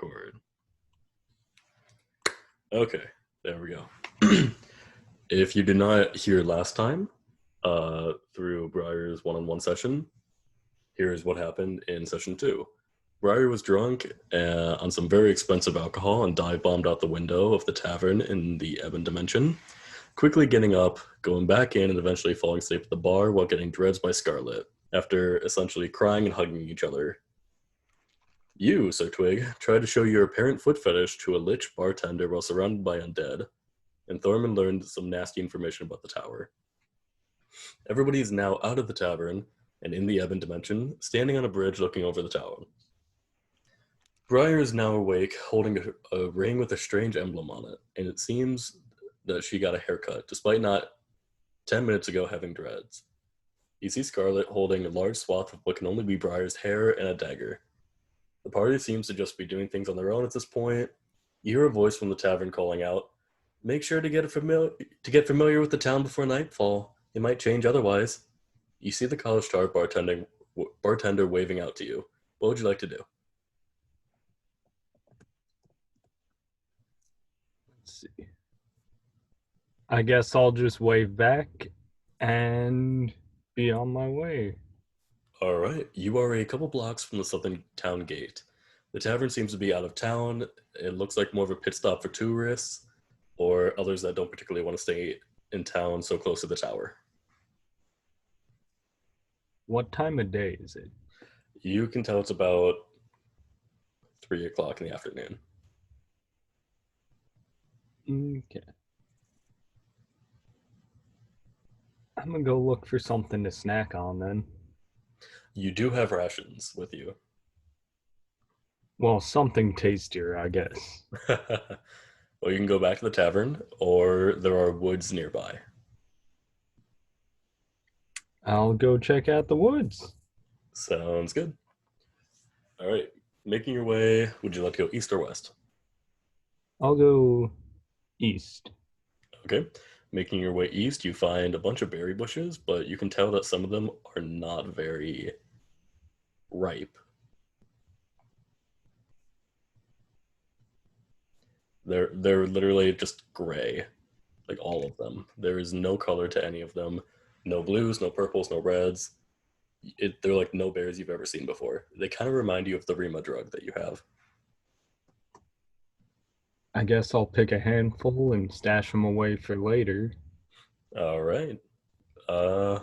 record. Okay, there we go. If you did not hear last time through Briar's one-on-one session, here's what happened in session 2. Briar was drunk on some very expensive alcohol and dive-bombed out the window of the tavern in the Ebon Dimension, quickly getting up, going back in, and eventually falling asleep at the bar while getting dreads by Scarlet, after essentially crying and hugging each other. You, Sir Twygg, tried to show your apparent foot fetish to a lich bartender while surrounded by undead, and Thorman learned some nasty information about the tower. Everybody is now out of the tavern and in the Ebon Dimension, standing on a bridge looking over the tower. Briar is now awake, holding a ring with a strange emblem on it, and it seems that she got a haircut, despite not 10 minutes ago having dreads. You see Scarlet holding a large swath of what can only be Briar's hair and a dagger. The party seems to just be doing things on their own at this point. You hear a voice from the tavern calling out, "Make sure to get familiar with the town before nightfall. It might change otherwise." You see the college star bartender waving out to you. What would you like to do? Let's see. I guess I'll just wave back and be on my way. All right, you are a couple blocks from the southern town gate. The tavern seems to be out of town. It looks like more of a pit stop for tourists or others that don't particularly want to stay in town so close to the tower. What time of day is it? You can tell it's about 3 o'clock in the afternoon. Okay. I'm gonna go look for something to snack on then. You do have rations with you. Well, something tastier, I guess. Well, you can go back to the tavern, or there are woods nearby. I'll go check out the woods. Sounds good. All right, making your way, would you like to go east or west? I'll go east. Okay, making your way east, you find a bunch of berry bushes, but you can tell that some of them are not very ripe. They're literally just gray, like all of them. There is no color to any of them. No blues, no purples, no reds. They're like no berries you've ever seen before. They kind of remind you of the Rima drug that you have. I guess I'll pick a handful and stash them away for later. All right. I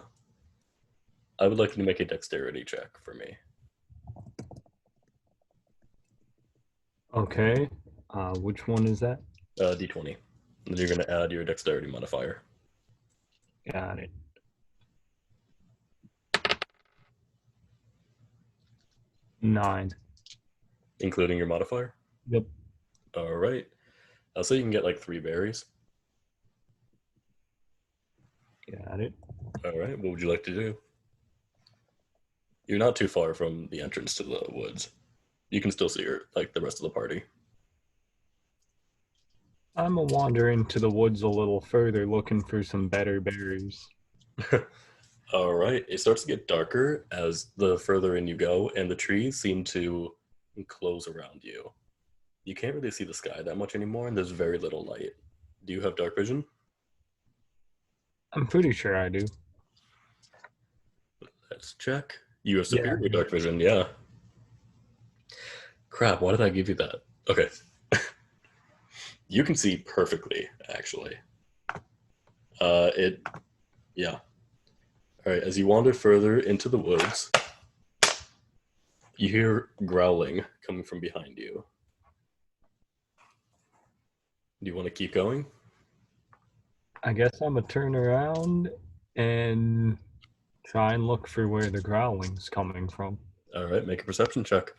would like you to make a dexterity check for me. Okay. Which one is that? D20. And you're going to add your dexterity modifier. Got it. 9. Including your modifier? Yep. All right. So you can get like 3 berries. Got it. All right. What would you like to do? You're not too far from the entrance to the woods. You can still see the rest of the party. I'm gonna wander into the woods a little further looking for some better berries. All right. It starts to get darker as the further in you go, and the trees seem to enclose around you. You can't really see the sky that much anymore, and there's very little light. Do you have dark vision? I'm pretty sure I do. Let's check. You have superior dark vision, yeah. Crap, why did I give you that? Okay. You can see perfectly, actually. Yeah. All right, as you wander further into the woods, you hear growling coming from behind you. Do you want to keep going? I guess I'm gonna turn around and try and look for where the growling's coming from. All right, make a perception check.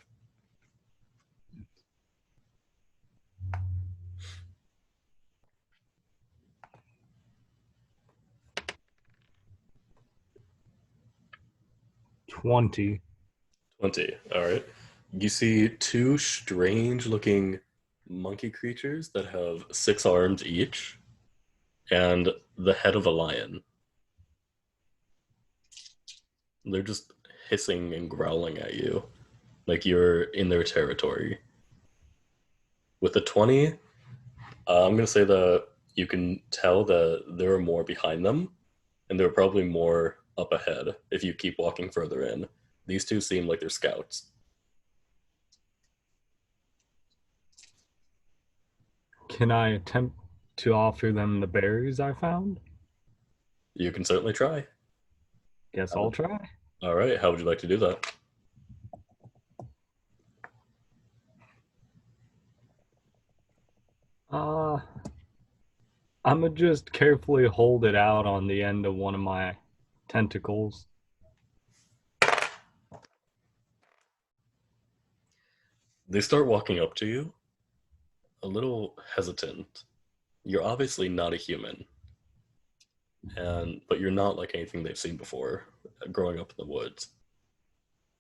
$20. 20. All right. You see 2 strange-looking monkey creatures that have 6 arms each and the head of a lion. They're just hissing and growling at you like you're in their territory. With a 20, I'm going to say that you can tell that there are more behind them, and there are probably more up ahead if you keep walking further in. These two seem like they're scouts. Can I attempt to offer them the berries I found? You can certainly try. Guess I'll try. All right, how would you like to do that? Uh, I'm gonna just carefully hold it out on the end of one of my tentacles. They start walking up to you, a little hesitant. You're obviously not a human, but you're not like anything they've seen before growing up in the woods.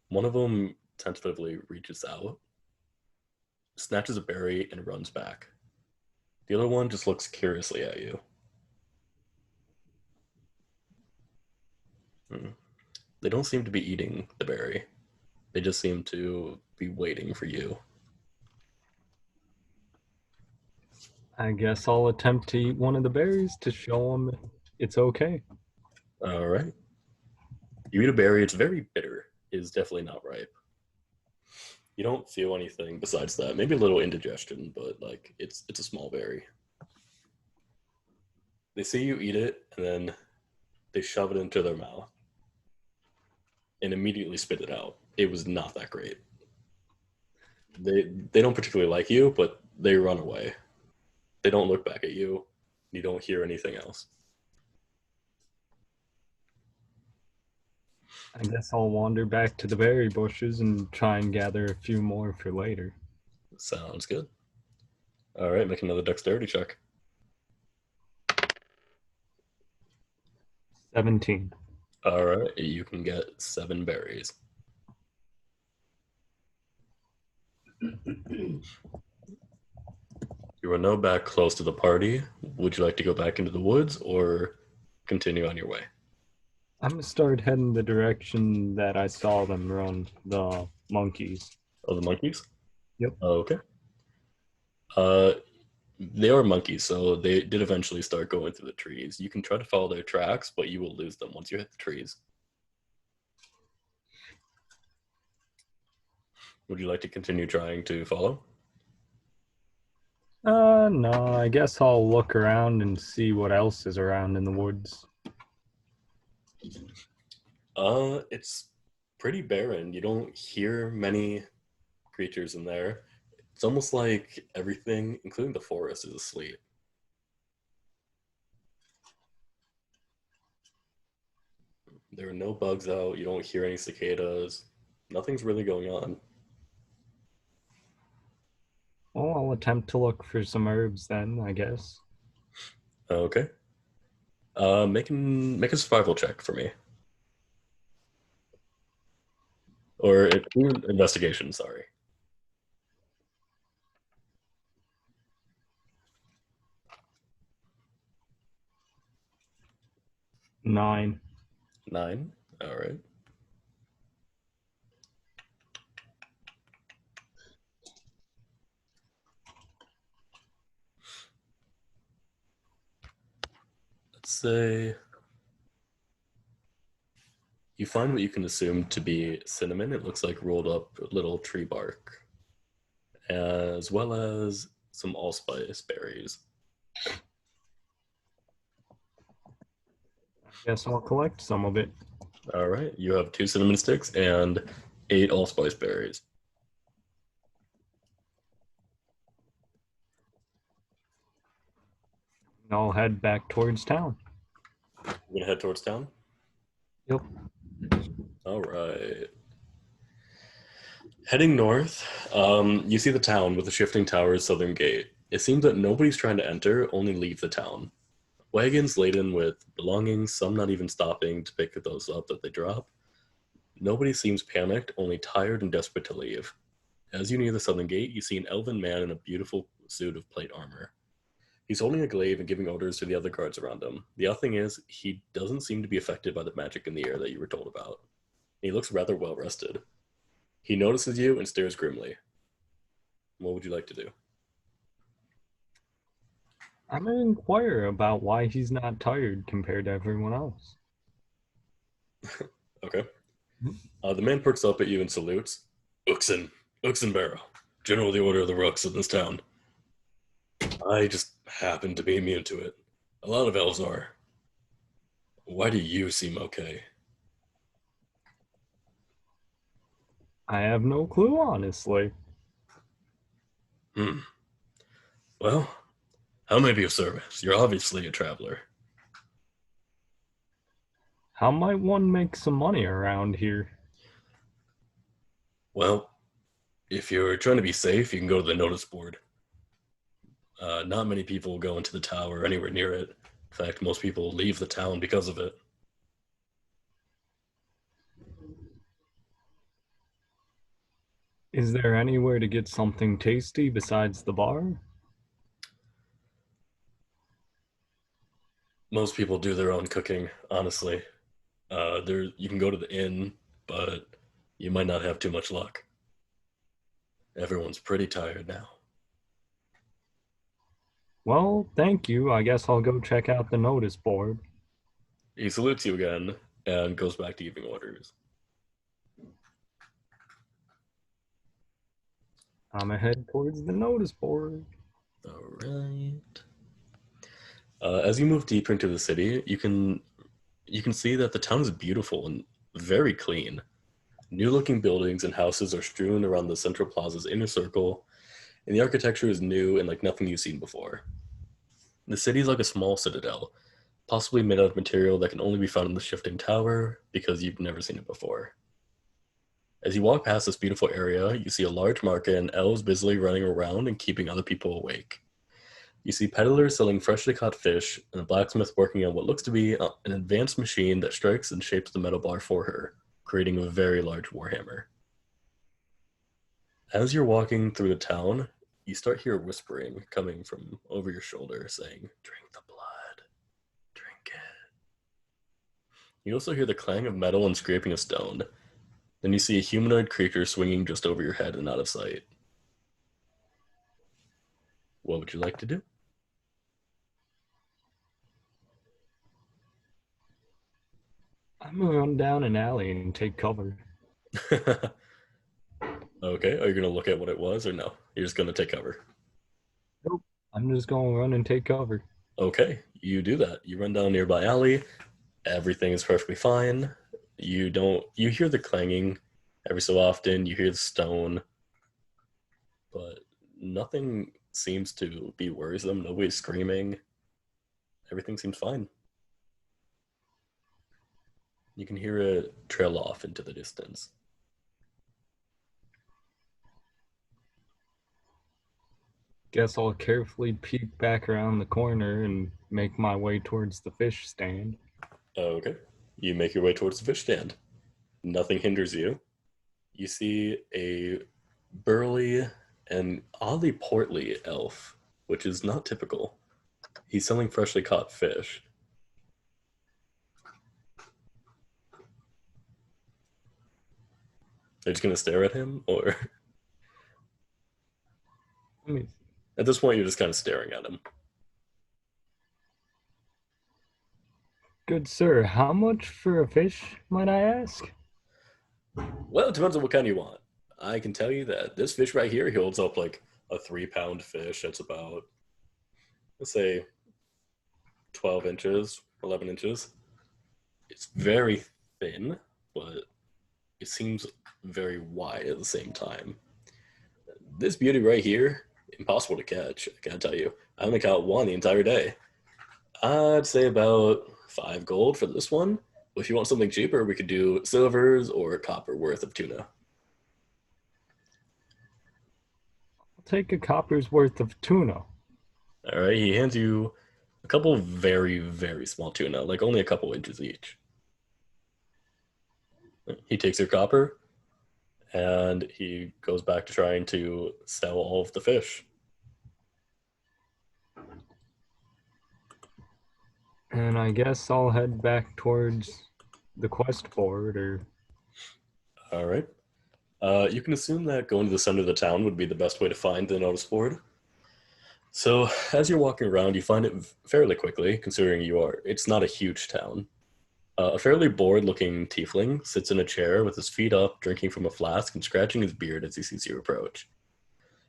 One of them tentatively reaches out, snatches a berry, and runs back. The other one just looks curiously at you. They don't seem to be eating the berry. They just seem to be waiting for you. I guess I'll attempt to eat one of the berries to show them it's okay. All right. You eat a berry. It's very bitter. It's definitely not ripe. You don't feel anything besides that. Maybe a little indigestion, but like it's a small berry. They see you eat it, and then they shove it into their mouth and immediately spit it out. It was not that great. They don't particularly like you, but they run away. They don't look back at you. You don't hear anything else. I guess I'll wander back to the berry bushes and try and gather a few more for later. Sounds good. All right, make another dexterity check. 17. All right, you can get 7 berries. You are now back close to the party. Would you like to go back into the woods or continue on your way? I'm gonna start heading the direction that I saw them run, the monkeys. Oh, the monkeys? Yep. Okay. They are monkeys, so they did eventually start going through the trees. You can try to follow their tracks, but you will lose them once you hit the trees. Would you like to continue trying to follow? No, I guess I'll look around and see what else is around in the woods. It's pretty barren. You don't hear many creatures in there. It's almost like everything, including the forest, is asleep. There are no bugs out. You don't hear any cicadas. Nothing's really going on. Well, I'll attempt to look for some herbs then, I guess. Okay. Make a survival check for me, or investigation. Sorry. 9. 9. All right. Let's say you find what you can assume to be cinnamon. It looks like rolled up little tree bark, as well as some allspice berries. I guess I'll collect some of it. All right. You have 2 cinnamon sticks and 8 allspice berries. I'll head back towards town. We're going to head towards town? Yep. All right. Heading north, you see the town with the shifting towers, southern gate. It seems that nobody's trying to enter, only leave the town. Wagons laden with belongings, some not even stopping to pick those up that they drop. Nobody seems panicked, only tired and desperate to leave. As you near the southern gate, you see an elven man in a beautiful suit of plate armor. He's holding a glaive and giving orders to the other guards around him. The other thing is, he doesn't seem to be affected by the magic in the air that you were told about. He looks rather well rested. He notices you and stares grimly. What would you like to do? I'm gonna inquire about why he's not tired compared to everyone else. Okay. Hmm. The man perks up at you and salutes. Uxin, Uxenbarrow, General of the Order of the Rooks in this town. I just happen to be immune to it. A lot of elves are. Why do you seem okay? I have no clue, honestly. Hmm. Well, how may I be of service? You're obviously a traveler. How might one make some money around here? Well, if you're trying to be safe, you can go to the notice board. Not many people go into the tower or anywhere near it. In fact, most people leave the town because of it. Is there anywhere to get something tasty besides the bar? Most people do their own cooking, honestly. There, you can go to the inn, but you might not have too much luck. Everyone's pretty tired now. Well, thank you. I guess I'll go check out the notice board. He salutes you again and goes back to giving orders. I'm gonna head towards the notice board. All right. As you move deeper into the city, you can see that the town is beautiful and very clean. New-looking buildings and houses are strewn around the central plaza's inner circle, and the architecture is new and like nothing you've seen before. The city is like a small citadel, possibly made out of material that can only be found in the shifting tower because you've never seen it before. As you walk past this beautiful area, you see a large market and elves busily running around and keeping other people awake. You see peddlers selling freshly caught fish and a blacksmith working on what looks to be an advanced machine that strikes and shapes the metal bar for her, creating a very large warhammer. As you're walking through the town, you start hear whispering coming from over your shoulder saying, "Drink the blood, drink it." You also hear the clang of metal and scraping of stone. Then you see a humanoid creature swinging just over your head and out of sight. What would you like to do? I'm gonna run down an alley and take cover. Okay, are you going to look at what it was or no? You're just going to take cover. Nope. I'm just gonna run and take cover. Okay, you do that. You run down a nearby alley. Everything is perfectly fine. You hear the clanging every so often. You hear the stone, but nothing seems to be worrisome. Nobody's screaming. Everything seems fine. You can hear it trail off into the distance. Guess I'll carefully peek back around the corner and make my way towards the fish stand. Okay, you make your way towards the fish stand. Nothing hinders you. You see a burly and oddly portly elf, which is not typical. He's selling freshly caught fish. They're just gonna stare at him, or Let me, at this point you're just kind of staring at him. good sir, how much for a fish, might I ask? Well, it depends on what kind you want. I can tell you that this fish right here, he holds up like a 3 pound fish that's about, let's say, 12 inches, 11 inches. It's very thin, but it seems very wide at the same time. This beauty right here, impossible to catch, I gotta tell you. I only caught one the entire day. I'd say about 5 gold for this one. If you want something cheaper, we could do silvers or copper worth of tuna. I'll take a copper's worth of tuna. All right, he hands you a couple of very, very small tuna, like only a couple inches each. He takes your copper and he goes back to trying to sell all of the fish. And I guess I'll head back towards the quest board or All right. You can assume that going to the center of the town would be the best way to find the notice board. So as you're walking around, you find it fairly quickly, considering it's not a huge town. A fairly bored-looking tiefling sits in a chair with his feet up, drinking from a flask and scratching his beard as he sees you approach.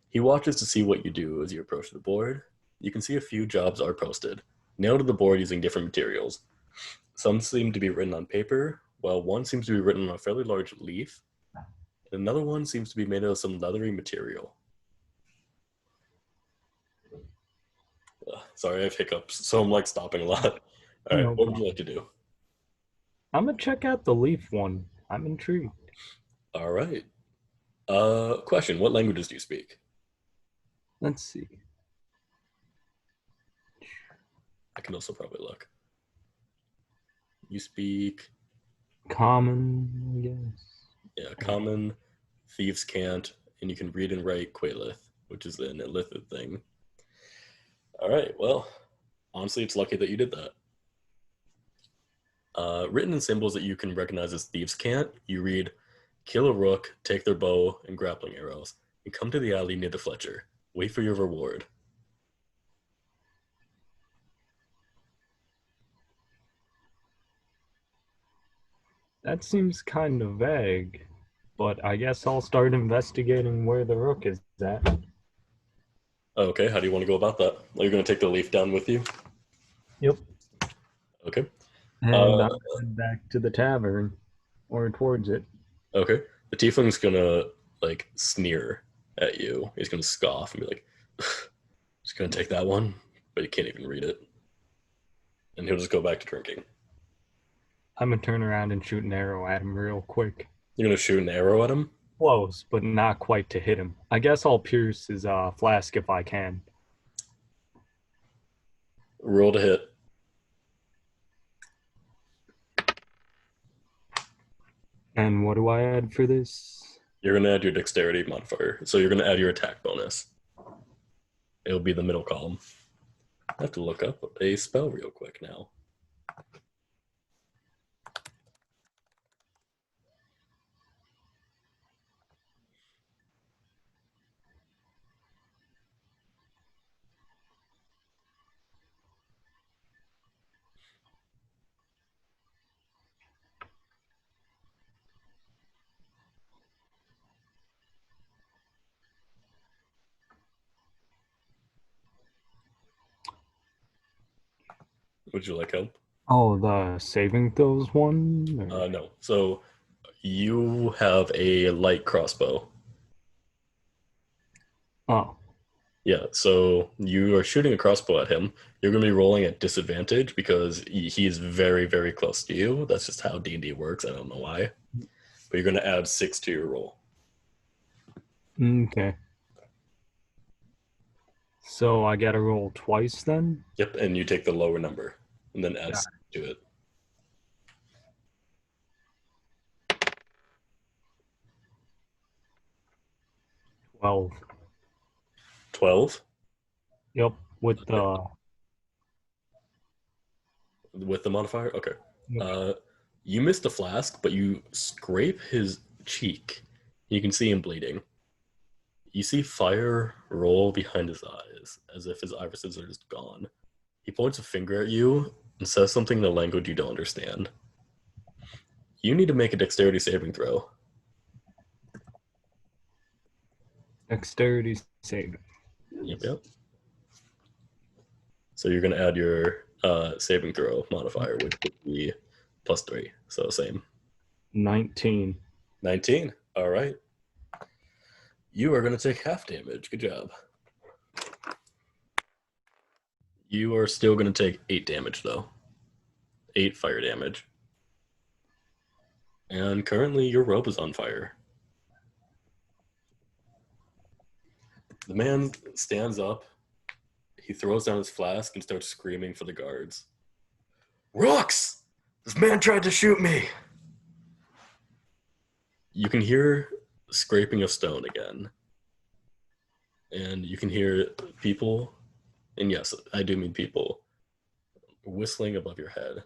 He watches to see what you do as you approach the board. You can see a few jobs are posted, nailed to the board using different materials. Some seem to be written on paper, while one seems to be written on a fairly large leaf, and another one seems to be made of some leathery material. Sorry, I have hiccups, so I'm like stopping a lot. All right, No what would you problem. like to do? I'm gonna check out the leaf one. I'm intrigued. All right. Question: what languages do you speak? Let's see. I can also probably look. You speak, Common, I guess. yeah, Common, Thieves Can't, and you can read and write Quaylith, which is an illithid thing. All right. Well, honestly, it's lucky that you did that. Written in symbols that you can recognize as Thieves Can't, you read, "Kill a rook, take their bow and grappling arrows, and come to the alley near the Fletcher. Wait for your reward." That seems kind of vague, but I guess I'll start investigating where the rook is at. Okay, how do you want to go about that? Are you going to take the leaf down with you? Yep. Okay. And Uh, I'm head back to the tavern or towards it. okay. The tiefling's gonna like sneer at you. He's gonna scoff and be like, "Just gonna take that one," but he can't even read it, and he'll just go back to drinking. I'm gonna turn around and shoot an arrow at him real quick. You're gonna shoot an arrow at him. Close, but not quite to hit him. I guess I'll pierce his flask if I can. Roll to hit. And what do I add for this? You're gonna add your dexterity modifier, so you're gonna add your attack bonus. It'll be the middle column. I have to look up a spell real quick now. Would you like help? Oh, the saving throws one? No. So you have a light crossbow. Oh, Yeah, so you are shooting a crossbow at him. You're going to be rolling at disadvantage because he is very, very close to you. That's just how D&D works. I don't know why. But you're going to add 6 to your roll. okay. So I gotta roll twice then? Yep, and you take the lower number and then add 6 to it. 12. 12 Yep, with the... with the modifier? Okay. You missed the flask, but you scrape his cheek. You can see him bleeding. You see fire roll behind his eyes, as if his irises are just gone. He points a finger at you and says something in a language you don't understand. You need to make a dexterity saving throw. Dexterity saving. Yep. So you're going to add your saving throw modifier, which would be +3. So same. 19. 19. All right. You are going to take half damage. Good job. You are still going to take 8 damage, though. 8 fire damage. And currently, your robe is on fire. The man stands up. He throws down his flask and starts screaming for the guards. "Rooks! This man tried to shoot me!" You can hear scraping of stone again. And you can hear people, and yes, I do mean people, whistling above your head.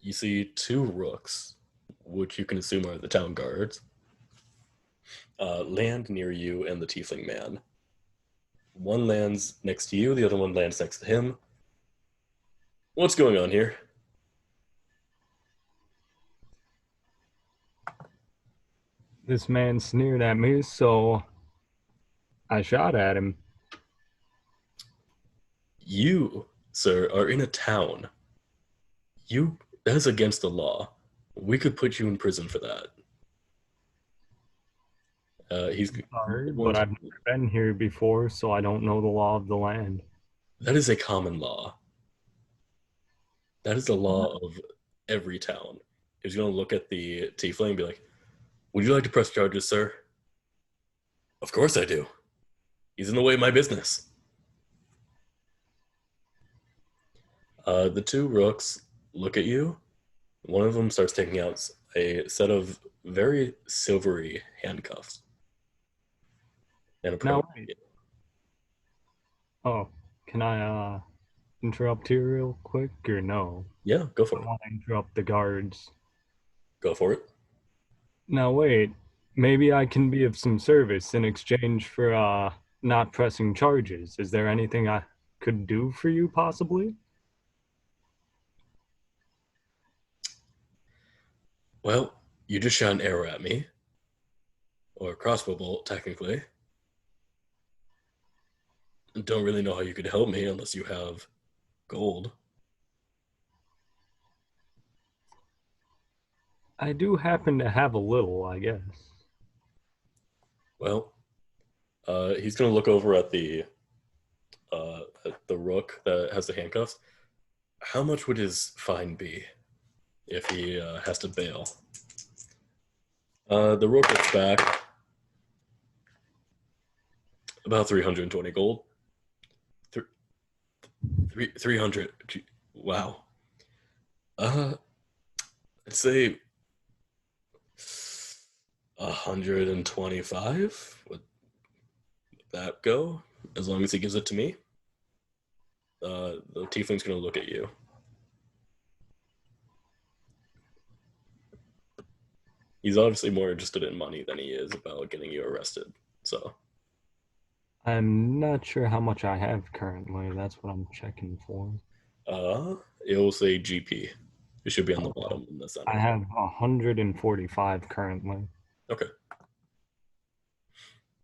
You see 2 rooks, which you can assume are the town guards, land near you and the tiefling man. One lands next to you, the other one lands next to him. What's going on here? This man sneered at me, so I shot at him. You, sir, are in a town. That is against the law. We could put you in prison for that. He's Sorry, going but to. I've never been here before, so I don't know the law of the land. That is a common law. That is the law of every town. He's going to look at the tiefling and be like, "Would you like to press charges, sir?" Of course I do. He's in the way of my business. The two rooks look at you. One of them starts taking out a set of very silvery handcuffs and Now, approach wait. you. Oh, can I interrupt here real quick, or no? Yeah, go I for it. want to interrupt the guards. Go for it. Now, wait. Maybe I can be of some service in exchange for not pressing charges. Is there anything I could do for you, possibly? Well, you just shot an arrow at me, or a crossbow bolt, technically. Don't really know how you could help me unless you have gold. I do happen to have a little, I guess. Well, he's gonna look over at the rook that has the handcuffs. How much would his fine be if he has to bail? The rook gets back about 320 gold. 300. Wow. I'd say 125. Would that go? As long as he gives it to me. The tiefling's gonna look at you. He's obviously more interested in money than he is about getting you arrested. So, I'm not sure how much I have currently. That's what I'm checking for. it will say GP. It should be on the Okay. bottom in the I center. have 145 currently. Okay.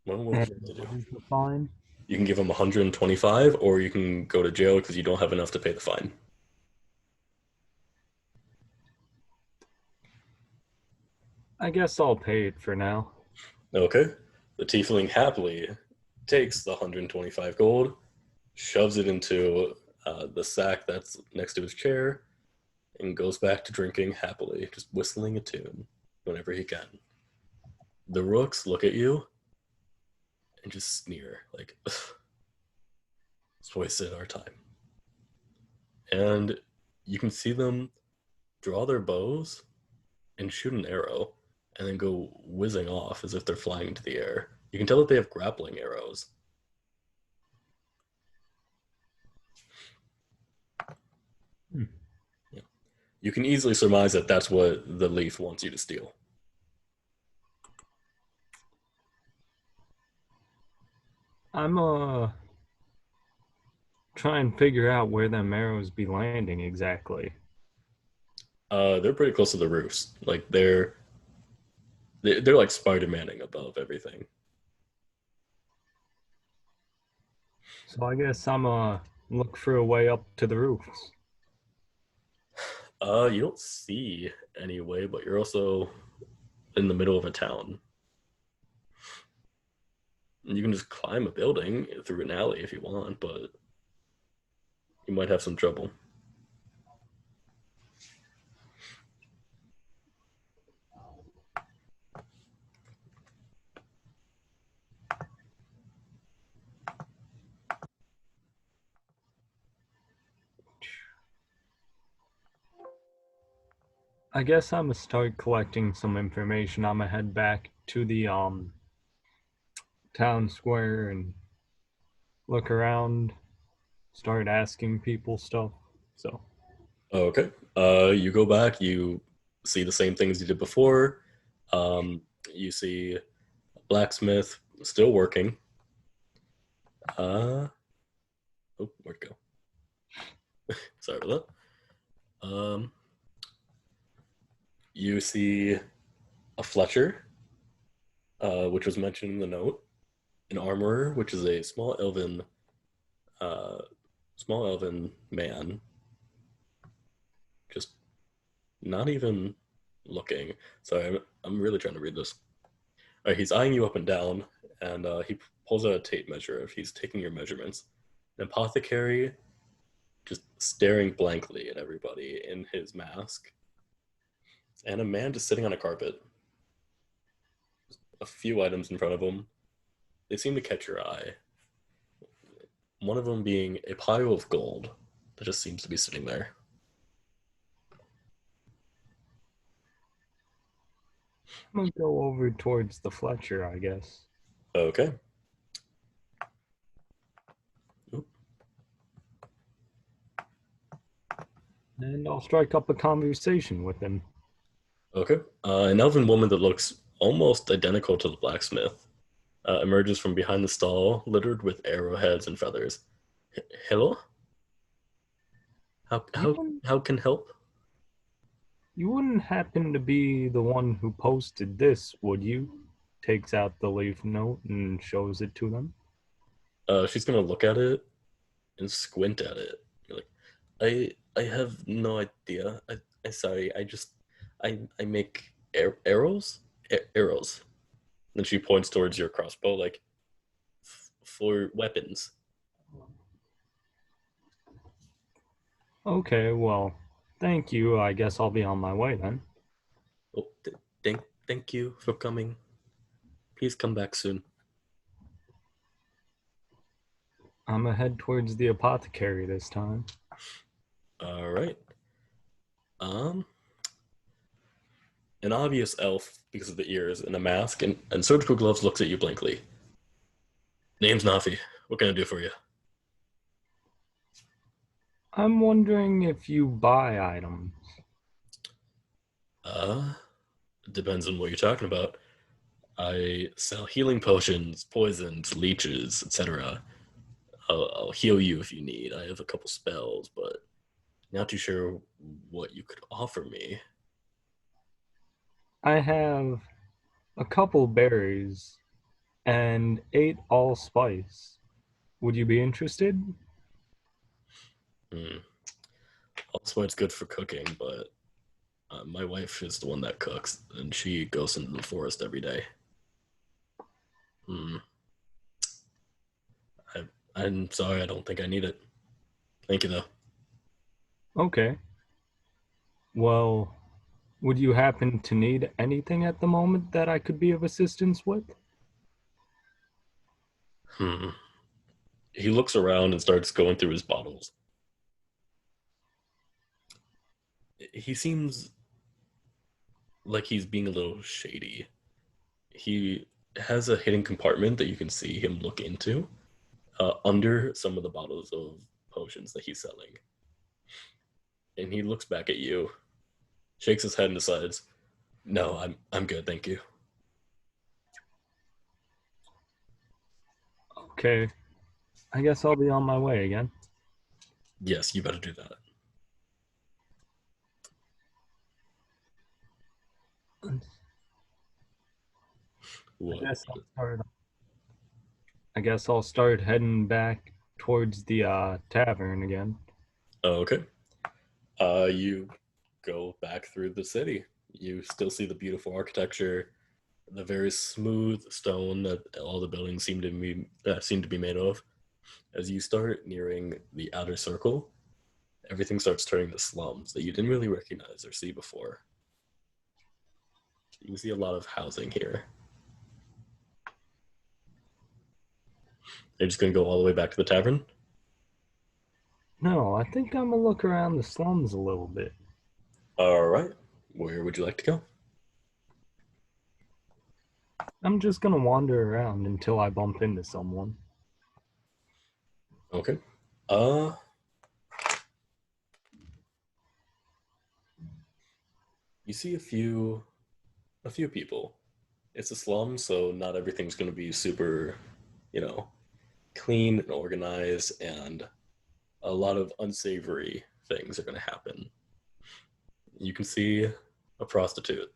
Well, what would And you like to do? what is the fine? You can give him 125, or you can go to jail because you don't have enough to pay the fine. I guess I'll pay it for now. Okay. The tiefling happily takes the 125 gold, shoves it into the sack that's next to his chair, and goes back to drinking happily, just whistling a tune whenever he can. The rooks look at you and just sneer, like, it's wasted our time. And you can see them draw their bows and shoot an arrow and then go whizzing off as if they're flying into the air. You can tell that they have grappling arrows. Hmm. Yeah. You can easily surmise that that's what the leaf wants you to steal. I'm try and figure out where them arrows be landing exactly. They're pretty close to the roofs. Like they're like Spider-Manning above everything. So I guess I'm look for a way up to the roofs. You don't see any way, but you're also in the middle of a town. You can just climb a building through an alley if you want, but you might have some trouble. I guess I'm gonna start collecting some information. I'm gonna head back to the town square and look around, start asking people stuff. So Okay. You go back. You see the same things you did before. You see a blacksmith still working. Uh, where'd it go? Sorry about that. You see a Fletcher, which was mentioned in the note, an armorer, which is a uh, small elven man, just not even looking. Sorry, I'm really trying to read this. All right, he's eyeing you up and down, and he pulls out a tape measure. If he's taking your measurements, an apothecary just staring blankly at everybody in his mask, and a man just sitting on a carpet. A few items in front of him. They seem to catch your eye. One of them being a pile of gold that just seems to be sitting there. I'm gonna go over towards the Fletcher, I guess, Okay. Oop. and I'll strike up a conversation with him. Okay. An elven woman that looks almost identical to the blacksmith emerges from behind the stall, littered with arrowheads and feathers. Hello? How You how wouldn't, how can help? you wouldn't happen to be the one who posted this, would you? Takes out the leaf note and shows it to them. She's gonna look at it and squint at it. You're like, I have no idea. I sorry. I make arrows. Arrows. Then she points towards your crossbow, like for weapons. Okay, well, thank you. I guess I'll be on my way then. Oh, thank you for coming. Please come back soon. I'm gonna head towards the apothecary this time. All right. Um, an obvious elf because of the ears and a mask and surgical gloves looks at you blankly. Name's Nafi. What can I do for you? I'm wondering if you buy items. Uh, depends on what you're talking about. I sell healing potions, poisons, leeches, etc. I'll heal you if you need. I have a couple spells, but not too sure what you could offer me. I have a couple berries and 8 allspice. Would you be interested? Hmm. Also, it's good for cooking, but my wife is the one that cooks, and she goes into the forest every day. Hmm. I'm sorry, I don't think I need it. Thank you, though. Okay. Well, would you happen to need anything at the moment that I could be of assistance with? Hmm. He looks around and starts going through his bottles. He seems like he's being a little shady. He has a hidden compartment that you can see him look into under some of the bottles of potions that he's selling. And he looks back at you, shakes his head, and decides, "No, I'm good, thank you." Okay. I guess I'll be on my way again. Yes, you better do that. I What? guess I'll start. I guess I'll start heading back towards the tavern again. Okay. You go back through the city. You still see the beautiful architecture, the very smooth stone that all the buildings seem to be made of. As you start nearing the outer circle, everything starts turning to slums that you didn't really recognize or see before. You can see a lot of housing here. They're just going to go all the way back to the tavern. No, I think I'm gonna look around the slums a little bit. All right. Where would you like to go? I'm just gonna wander around until I bump into someone. Okay. Uh, you see a few people. It's a slum, so not everything's going to be super, you know, clean and organized, and a lot of unsavory things are going to happen. You can see a prostitute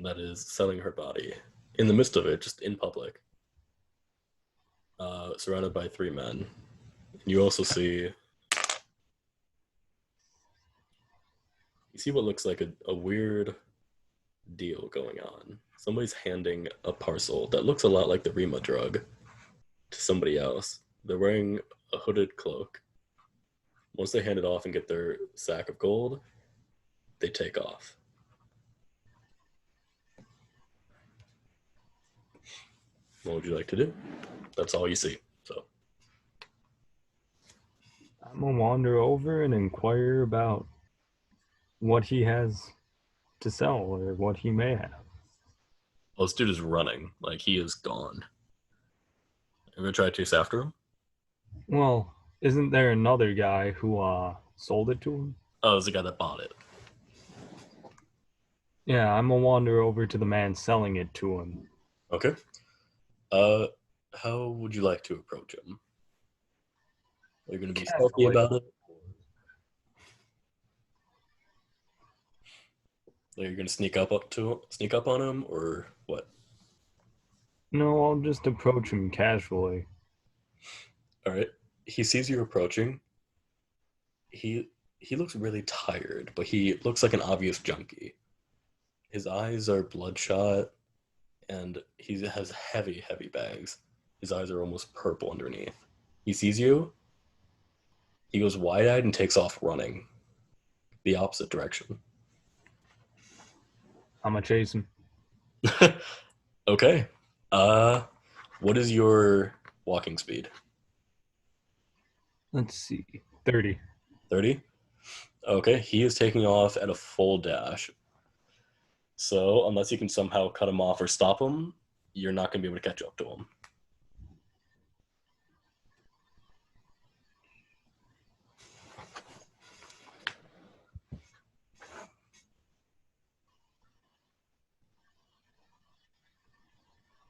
that is selling her body in the midst of it, just in public, surrounded by three men. You also see what looks like a weird deal going on. Somebody's handing a parcel that looks a lot like the Rima drug to somebody else. They're wearing a hooded cloak. Once they hand it off and get their sack of gold, they take off. What would you like to do? That's all you see. So I'm gonna wander over and inquire about what he has to sell or what he may have. well, this dude is running. Like, he is gone. I'm gonna try to chase after him. Well, isn't there another guy who sold it to him? Oh, it's the guy that bought it. Yeah, I'm gonna wander over to the man selling it to him. Okay. How would you like to approach him? Are you gonna be stealthy Casually. about it? Are you gonna sneak up on him, or what? No, I'll just approach him casually. All right. He sees you approaching. He looks really tired, but he looks like an obvious junkie. His eyes are bloodshot, and he has heavy, heavy bags. His eyes are almost purple underneath. He sees you. He goes wide-eyed and takes off running the opposite direction. I'm gonna chase him. Okay. What is your walking speed? Let's see. 30. 30? Okay, he is taking off at a full dash. So, unless you can somehow cut him off or stop him, you're not going to be able to catch up to him.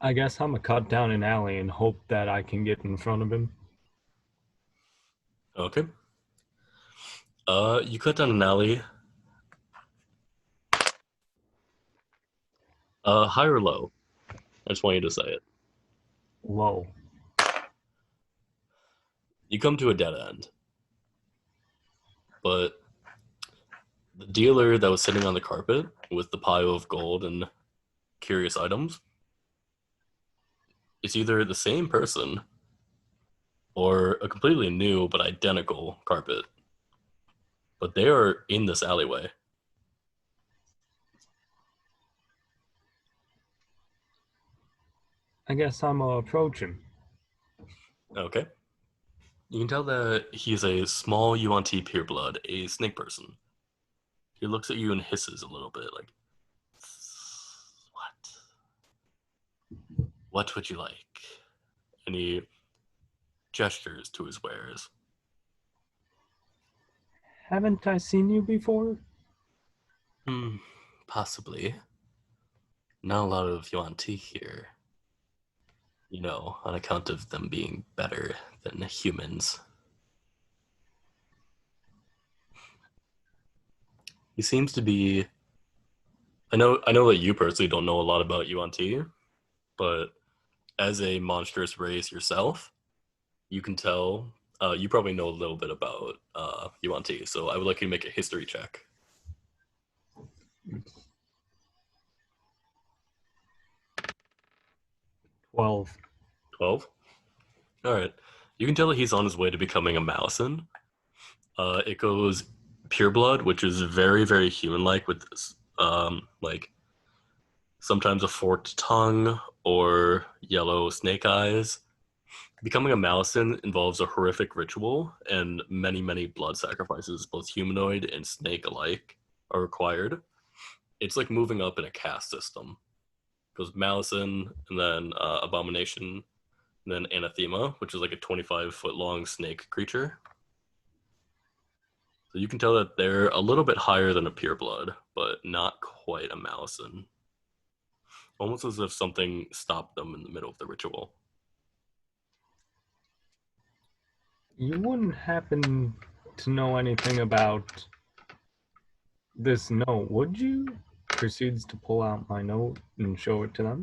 I guess I'm gonna cut down an alley and hope that I can get in front of him. Okay. You cut down an alley. High or low? I just want you to say it. Low. You come to a dead end. But the dealer that was sitting on the carpet with the pile of gold and curious items, it's either the same person or a completely new but identical carpet. But they are in this alleyway. I guess I'm gonna approach him. Okay. You can tell that he's a small UNT pureblood, a snake person. He looks at you and hisses a little bit, like, what? What would you like? And he gestures to his wares. Haven't I seen you before? Possibly. Not a lot of UNT here. You know, on account of them being better than humans. He seems to be. I know that you personally don't know a lot about UNT, but as a monstrous race yourself, you can tell. You probably know a little bit about UNT, so I would like you to make a history check. 12. 12? All right. You can tell that he's on his way to becoming a Malison. It goes pureblood, which is very, very human-like, with like sometimes a forked tongue or yellow snake eyes. Becoming a Malison involves a horrific ritual, and many, many blood sacrifices, both humanoid and snake alike, are required. It's like moving up in a caste system. It goes Malison, and then Abomination, and then Anathema, which is like a 25-foot long snake creature. So you can tell that they're a little bit higher than a pureblood, but not quite a Malison. Almost as if something stopped them in the middle of the ritual. You wouldn't happen to know anything about this note, would you? Proceeds to pull out my note and show it to them.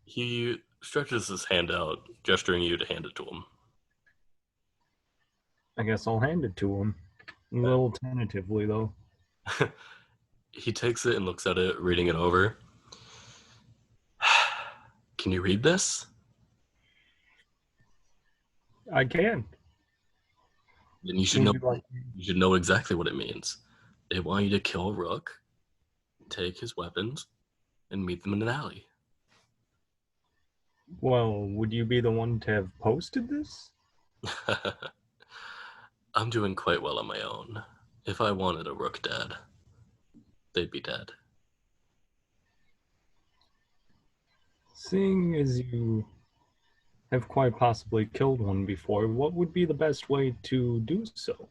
He stretches his hand out, gesturing you to hand it to him. I guess I'll hand it to him. A little tentatively, though. He takes it and looks at it, reading it over. Can you read this? I can. Then you should Would know. you like? You should know exactly what it means. They want you to kill Rook, take his weapons, and meet them in an alley. Well, would you be the one to have posted this? I'm doing quite well on my own. If I wanted a Rook dead, they'd be dead. Seeing as you have quite possibly killed one before, what would be the best way to do so?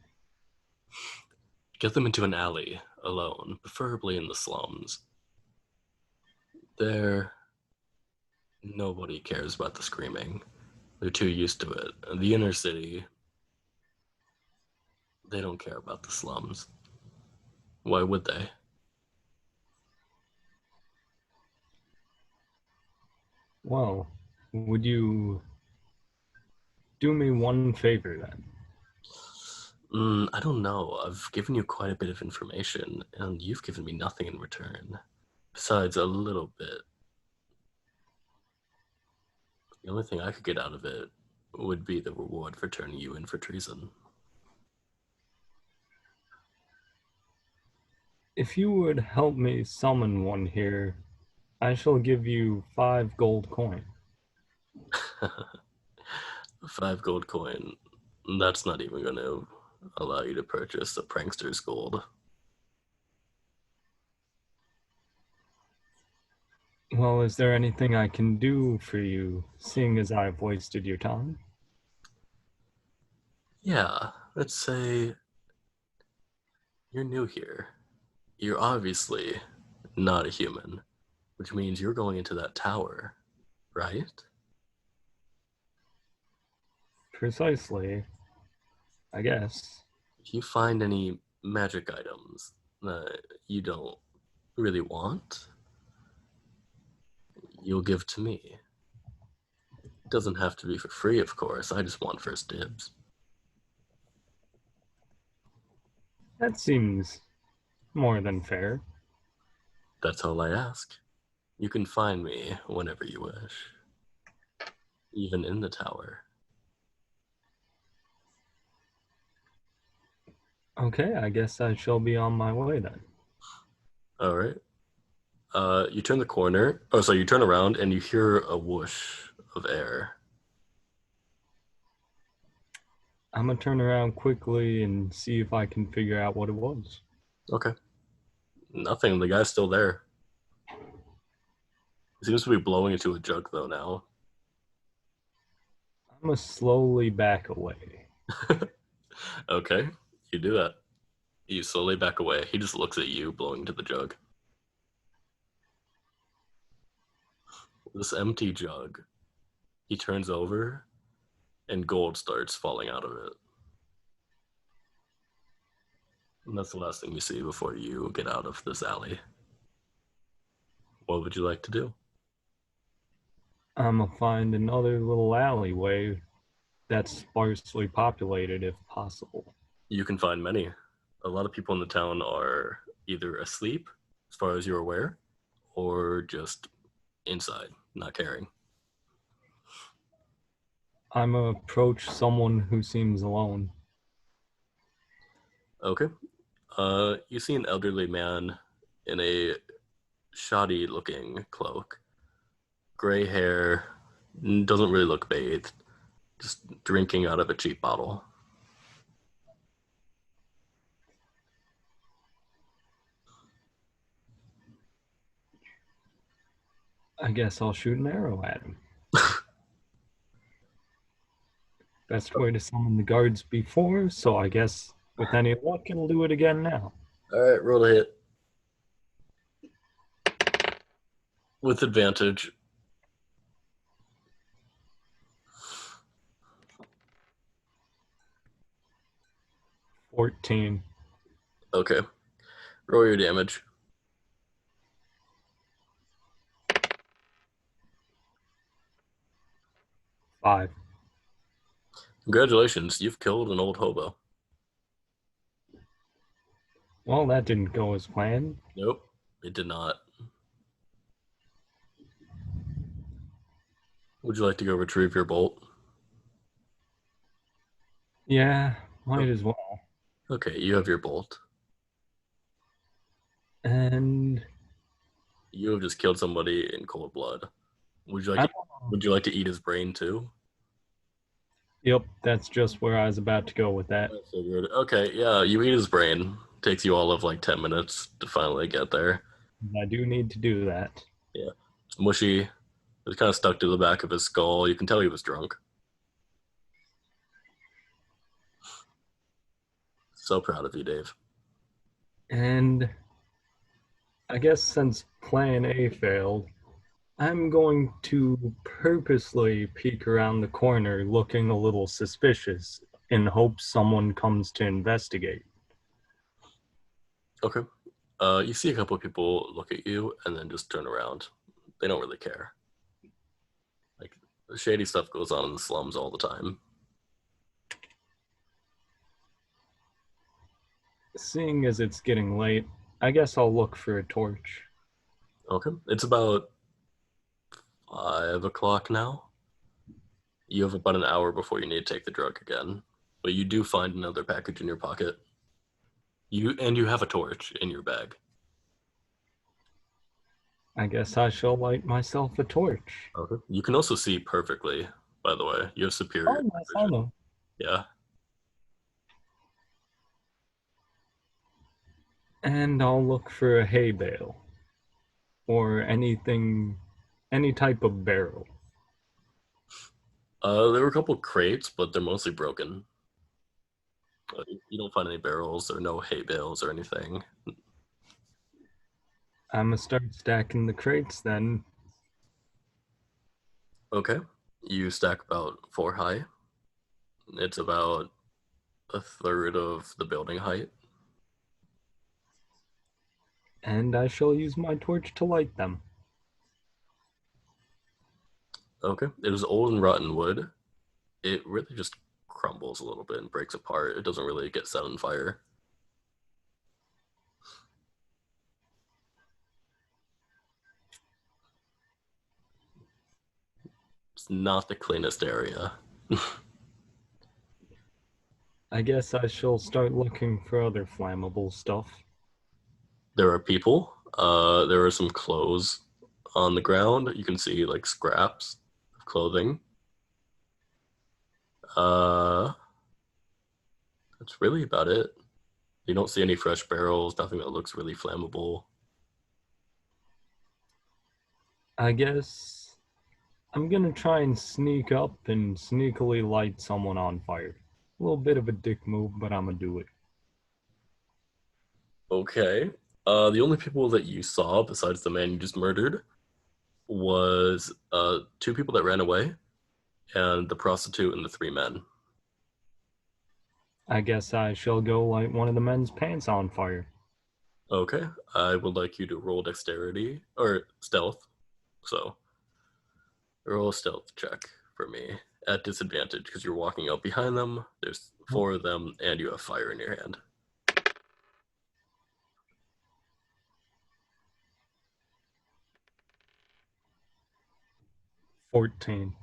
Get them into an alley alone, preferably in the slums. There, nobody cares about the screaming. They're too used to it. In the inner city, they don't care about the slums. Why would they? Well, would you do me one favor then? I don't know. I've given you quite a bit of information, and you've given me nothing in return. Besides a little bit. The only thing I could get out of it would be the reward for turning you in for treason. If you would help me summon one here, I shall give you 5 gold coin. 5 gold coin. That's not even going to allow you to purchase a prankster's gold. Well, is there anything I can do for you, seeing as I've wasted your time? Yeah, let's say you're new here. You're obviously not a human, which means you're going into that tower, right? Precisely, I guess. If you find any magic items that you don't really want, you'll give to me. It doesn't have to be for free, of course. I just want first dibs. That seems more than fair. That's all I ask. You can find me whenever you wish, even in the tower. Okay, I guess I shall be on my way then. All right. You turn the corner. Oh, so you turn around and you hear a whoosh of air. I'm gonna turn around quickly and see if I can figure out what it was. Okay. Nothing. The guy's still there. He seems to be blowing into a jug though now. I'm gonna slowly back away. Okay. You do that. You slowly back away. He just looks at you blowing into the jug. This empty jug. He turns over and gold starts falling out of it. And that's the last thing you see before you get out of this alley. What would you like to do? I'm gonna find another little alleyway that's sparsely populated if possible. You can find many. A lot of people in the town are either asleep, as far as you're aware, or just inside, not caring. I'm gonna approach someone who seems alone. Okay. You see an elderly man in a shoddy looking cloak. Gray hair, doesn't really look bathed, just drinking out of a cheap bottle. I guess I'll shoot an arrow at him. Best way to summon the guards before, so I guess with any luck it'll do it again now. All right, roll a hit. With advantage. 14. Okay. Roll your damage. 5. Congratulations, you've killed an old hobo. Well, that didn't go as planned. Nope, it did not. Would you like to go retrieve your bolt? Yeah, Oh, might as well. okay, you have your bolt. And You have just killed somebody in cold blood. Would you like I to? don't know. Would you like to eat his brain too? Yep, that's just where I was about to go with that. I figured. Okay, yeah, you eat his brain. Takes you all of like 10 minutes to finally get there. I do need to do that. Yeah, it's mushy. It's kind of stuck to the back of his skull. You can tell he was drunk. So proud of you, Dave. And I guess since plan A failed, I'm going to purposely peek around the corner looking a little suspicious in hopes someone comes to investigate. Okay. You see a couple of people look at you and then just turn around. They don't really care. Like shady stuff goes on in the slums all the time. Seeing as it's getting late, I guess I'll look for a torch. Okay. It's about 5 o'clock now. You have about an hour before you need to take the drug again. But you do find another package in your pocket. You have a torch in your bag. I guess I shall light myself a torch. Okay. You can also see perfectly, by the way. You have Oh, superior yes, I vision. know. Yeah. And I'll look for a hay bale or anything, any type of barrel. There were a couple crates, but they're mostly broken. You don't find any barrels or no hay bales or anything. I'm gonna start stacking the crates then. Okay. You stack about 4 high. It's about a third of the building height. And I shall use my torch to light them. Okay. It is old and rotten wood. It really just crumbles a little bit and breaks apart. It doesn't really get set on fire. It's not the cleanest area. I guess I shall start looking for other flammable stuff. There are people. There are some clothes on the ground. You can see like scraps of clothing. Uh, that's really about it. You don't see any fresh barrels, nothing that looks really flammable. I guess I'm gonna try and sneak up and sneakily light someone on fire. A little bit of a dick move, but I'm gonna do it. Okay. The only people that you saw besides the man you just murdered was two people that ran away and the prostitute and the 3 men. I guess I shall go light one of the men's pants on fire. Okay. I would like you to roll dexterity or stealth. So roll a stealth check for me at disadvantage because you're walking up behind them. There's 4 of them and you have fire in your hand. 14.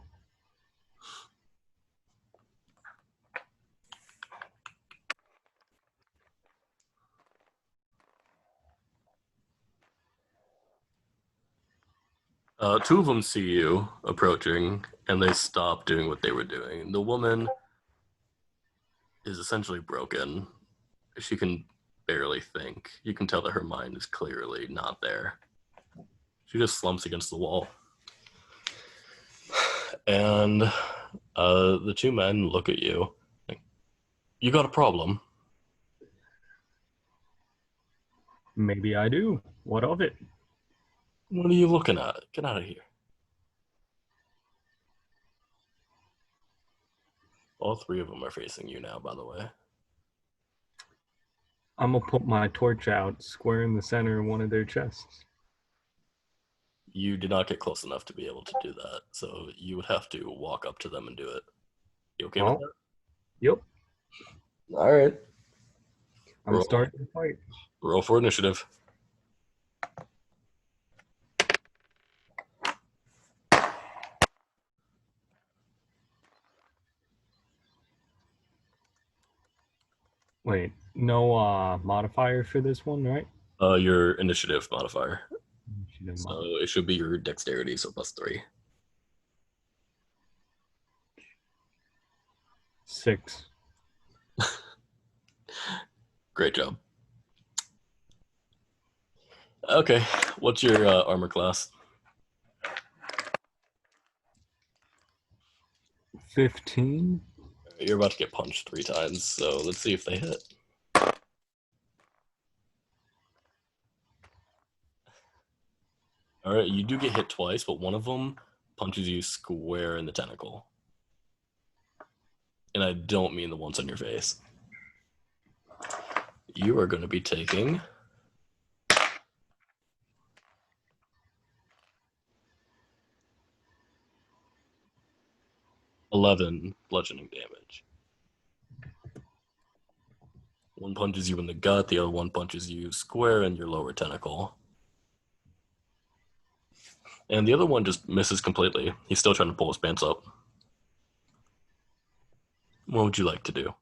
Two of them see you approaching and they stop doing what they were doing. The woman is essentially broken. She can barely think. You can tell that her mind is clearly not there. She just slumps against the wall. And the 2 men look at you. Like, you got a problem. Maybe I do. What of it? What are you looking at? Get out of here. All 3 of them are facing you now, by the way. I'm gonna put my torch out square in the center of one of their chests. You did not get close enough to be able to do that, so you would have to walk up to them and do it. You okay with Well, that? yep. All right. I'm Roll, starting the fight. roll for initiative. Wait, no modifier for this one, right? Your initiative modifier. Initiative So mod. it should be your dexterity, so +3. 6. Great job. Okay, what's your armor class? 15. You're about to get punched 3 times, so let's see if they hit. All right, you do get hit twice, but one of them punches you square in the tentacle. And I don't mean the ones on your face. You are going to be taking 11 bludgeoning damage. One punches you in the gut, the other one punches you square in your lower tentacle. And the other one just misses completely. He's still trying to pull his pants up. What would you like to do?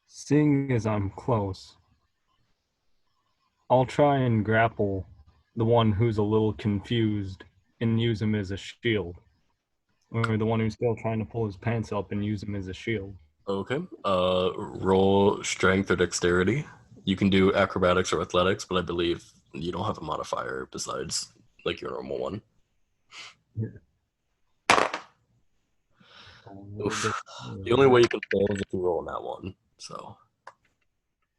Seeing as I'm close, I'll try and grapple the one who's a little confused and use him as a shield. Or the one who's still trying to pull his pants up and use him as a shield. Okay. Roll strength or dexterity. You can do acrobatics or athletics, but I believe you don't have a modifier besides like your normal one. Oof. The only way you can fail is if you roll in that one. So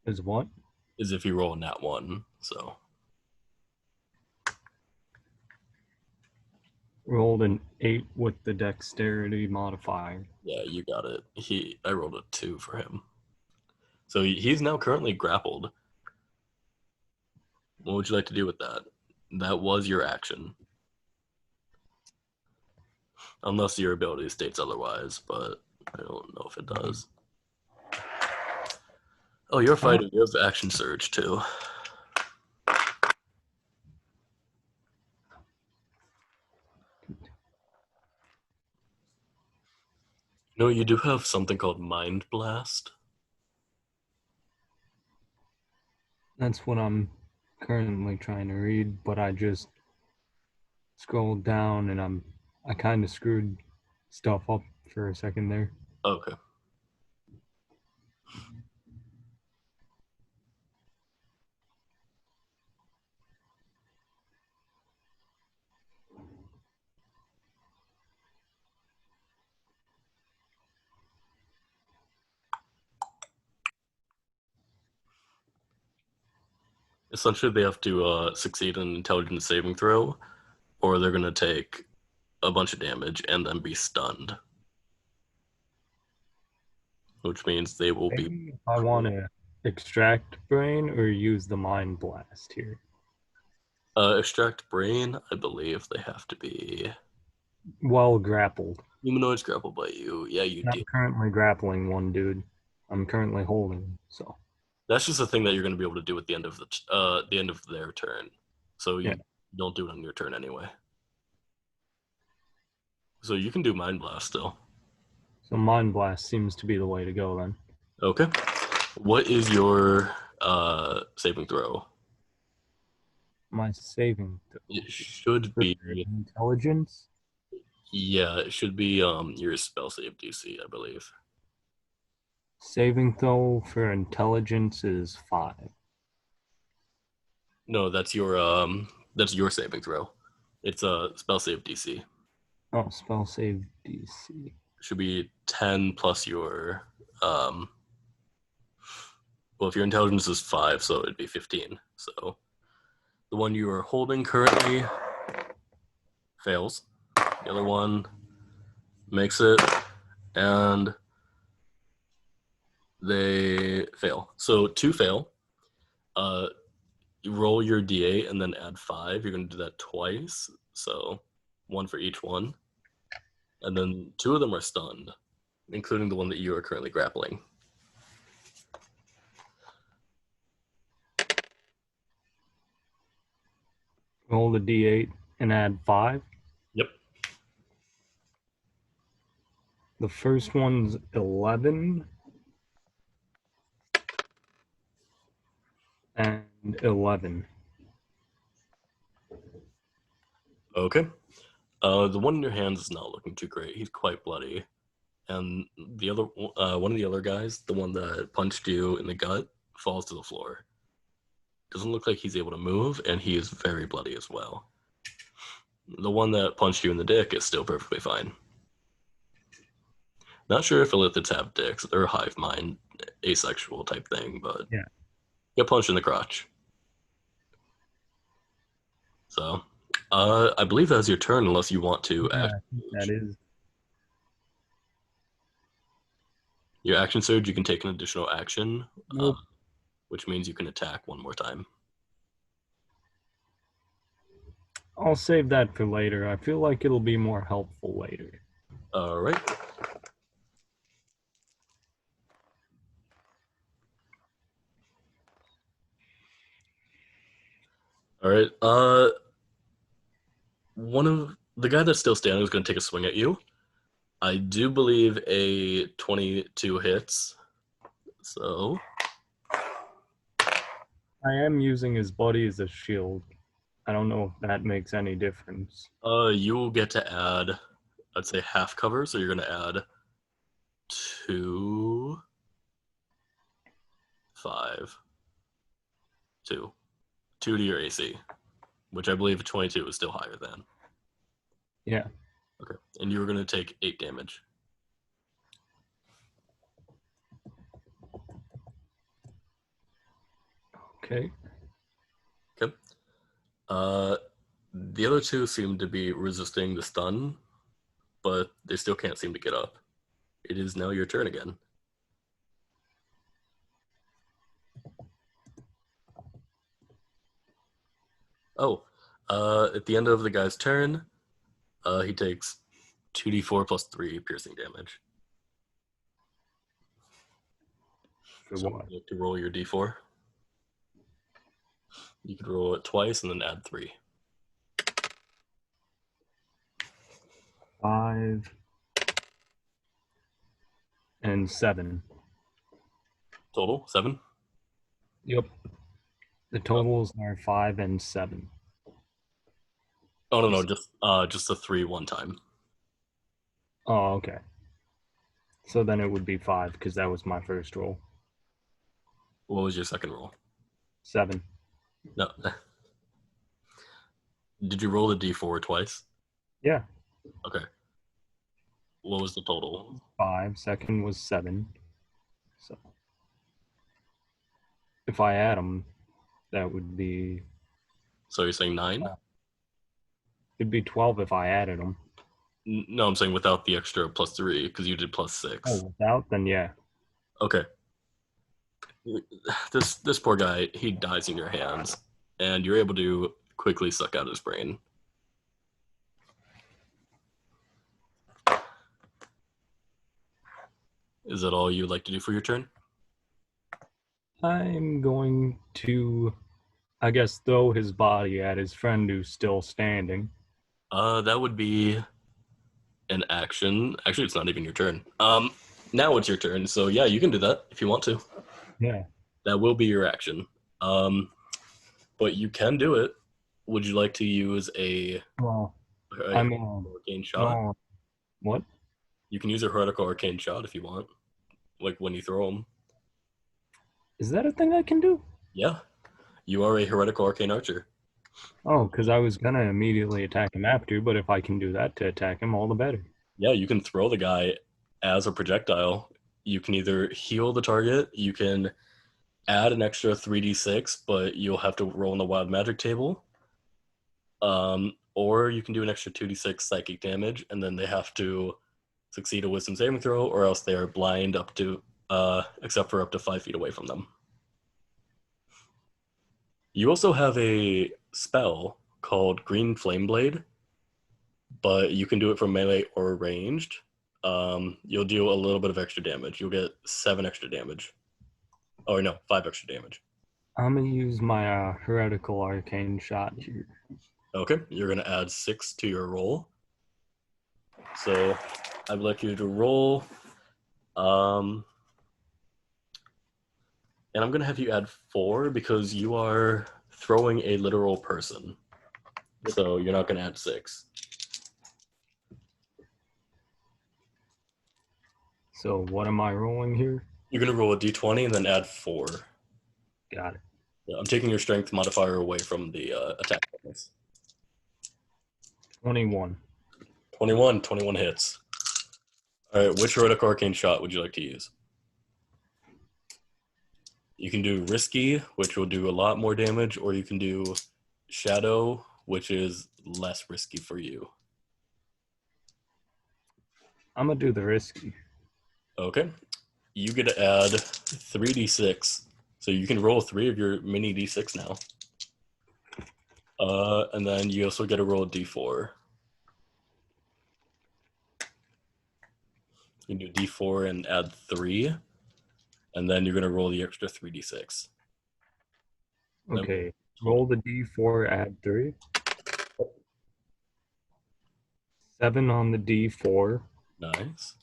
Is what? is if you roll in that one. So Rolled an 8 with the dexterity modifier. yeah, you got it. I rolled a 2 for him. So he's now currently grappled. What would you like to do with that? That was your action. Unless your ability states otherwise, but I don't know if it does. Oh, you're a fighter. You have action surge too. No, you do have something called Mind Blast. That's what I'm currently trying to read, but I just scrolled down and I kind of screwed stuff up for a second there. Okay. Essentially, they have to succeed in an intelligence saving throw, or they're going to take a bunch of damage and then be stunned. Which means they will be. Maybe if I want to extract brain or use the mind blast here. Extract brain, I believe they have to be Well grappled. humanoids grappled by you. Yeah, you And do. I'm currently grappling one dude. I'm currently holding, so That's just a thing that you're going to be able to do at the end of the end of their turn. So yeah. you don't do it on your turn anyway. So you can do Mind Blast still. So mind blast seems to be the way to go then. Okay. What is your saving throw? My saving It should for be intelligence. yeah, it should be your spell save DC, I believe. Saving throw for intelligence is 5. No, that's your saving throw. It's a spell save DC. Oh, spell save DC. Should be 10 plus your well, if your intelligence is 5, so it'd be 15. So The one you are holding currently fails. The other one makes it, and they fail. So 2 fail. You roll your d8 and then add 5. You're going to do that twice. So 1 for each one. And then 2 of them are stunned, including the one that you are currently grappling. Roll the d8 and add 5. Yep. The first one's 11. And 11. Okay. The one in your hands is not looking too great. He's quite bloody. And the other one of the other guys, the one that punched you in the gut, falls to the floor. Doesn't look like he's able to move, and he is very bloody as well. The one that punched you in the dick is still perfectly fine. Not sure if illithids have dicks. They're a hive mind, asexual type thing, but yeah, get punched in the crotch. So, I believe that's your turn, unless you want to. Yeah, that is. Your action surge, you can take an additional action, Nope. which means you can attack one more time. I'll save that for later. I feel like it'll be more helpful later. All right. All right. One of the guy that's still standing is going to take a swing at you. I do believe a 22 hits. So I am using his body as a shield. I don't know if that makes any difference. you will get to add, I'd say, half cover. So you're going to add 2, 5, 2 to your AC, which I believe 22 is still higher than. Yeah. Okay. And you were going to take 8 damage. Okay. Okay. The other 2 seem to be resisting the stun, but they still can't seem to get up. It is now your turn again. Oh, at the end of the guy's turn, he takes 2d4 plus 3 piercing damage. For So what? you have to roll your d4. You could roll it twice and then add 3. 5 and 7. Total 7. Yep. The totals are 5 and 7. Oh no, just the 3 one time. Oh, okay. So then it would be 5 because that was my first roll. What was your second roll? 7. No. Did you roll the d4 twice? Yeah. Okay. What was the total? 5. Second was 7. So if I add them, that would be. So you're saying 9? It'd be 12 if I added them. No, I'm saying without the extra plus 3 because you did plus 6. Oh, without? Then yeah. Okay. This poor guy, he dies in your hands, and you're able to quickly suck out his brain. Is that all you'd like to do for your turn? I'm going to, I guess, throw his body at his friend who's still standing. That would be an action. Actually, it's not even your turn. Now it's your turn. So yeah, you can do that if you want to. Yeah. That will be your action. But you can do it. Would you like to use a Well, arcane shot? What? You can use a heretical arcane shot if you want, like when you throw them. Is that a thing I can do? Yeah, you are a heretical arcane archer. Oh, because I was going to immediately attack him after, but if I can do that to attack him, all the better. Yeah, you can throw the guy as a projectile. You can either heal the target, you can add an extra 3d6, but you'll have to roll in the wild magic table. Or you can do an extra 2d6 psychic damage, and then they have to succeed a wisdom saving throw, or else they are blind up to, except for up to 5 feet away from them. You also have a spell called Green Flame Blade, but you can do it from melee or ranged. You'll do a little bit of extra damage. You'll get 7 extra damage. Oh, no, 5 extra damage. I'm gonna use my heretical arcane shot here. Okay, you're going to add 6 to your roll. So I'd like you to roll. And I'm going to have you add 4 because you are throwing a literal person. So you're not going to add 6. So what am I rolling here? You're going to roll a d20 and then add 4. Got it. Yeah, I'm taking your strength modifier away from the attack bonus. 21. 21 hits. All right, which heroic arcane shot would you like to use? You can do risky, which will do a lot more damage, or you can do shadow, which is less risky for you. I'm gonna do the risky. Okay. You get to add 3d6. So you can roll 3 of your mini d6 now. And then you also get to roll a d4. You can do d4 and add 3. And then you're going to roll the extra 3d6. Okay. Roll the d4, add 3. 7 on the d4. Nice.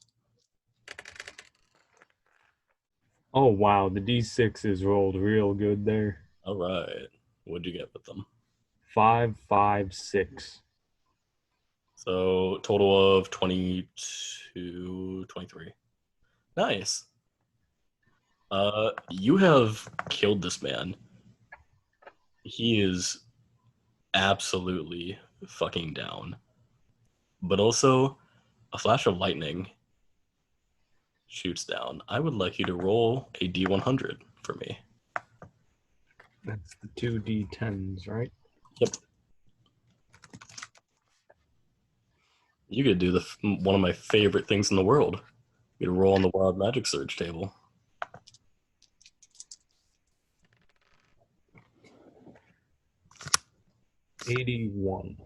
Oh, wow. The d6 is rolled real good there. All right. What'd you get with them? 5, 5, 6. So total of 22, 23. Nice. You have killed this man. He is absolutely fucking down. But also, a flash of lightning shoots down. I would like you to roll a d100 for me. That's the 2 d10s, right? Yep. You could do one of my favorite things in the world. You could roll on the wild magic surge table. 81.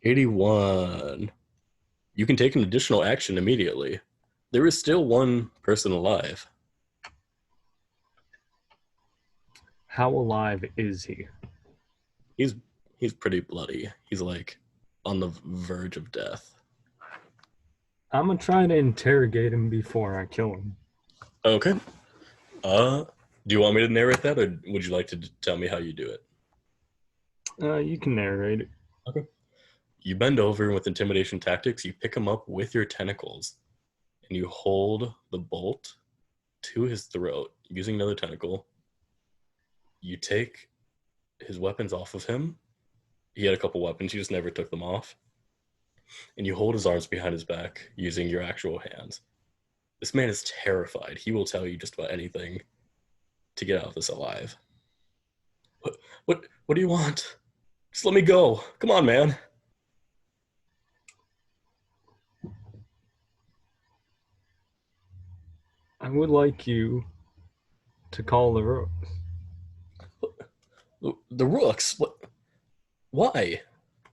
81. You can take an additional action immediately. There is still one person alive. How alive is he? He's pretty bloody. He's like on the verge of death. I'm gonna try to interrogate him before I kill him. Okay. Do you want me to narrate that, or would you like to tell me how you do it? You can narrate it. Okay. You bend over with intimidation tactics. You pick him up with your tentacles, and you hold the bolt to his throat using another tentacle. You take his weapons off of him. He had a couple weapons. You just never took them off. And you hold his arms behind his back using your actual hands. This man is terrified. He will tell you just about anything to get out of this alive. What do you want? Just let me go. Come on, man. I would like you to call the rooks. The rooks? What? Why?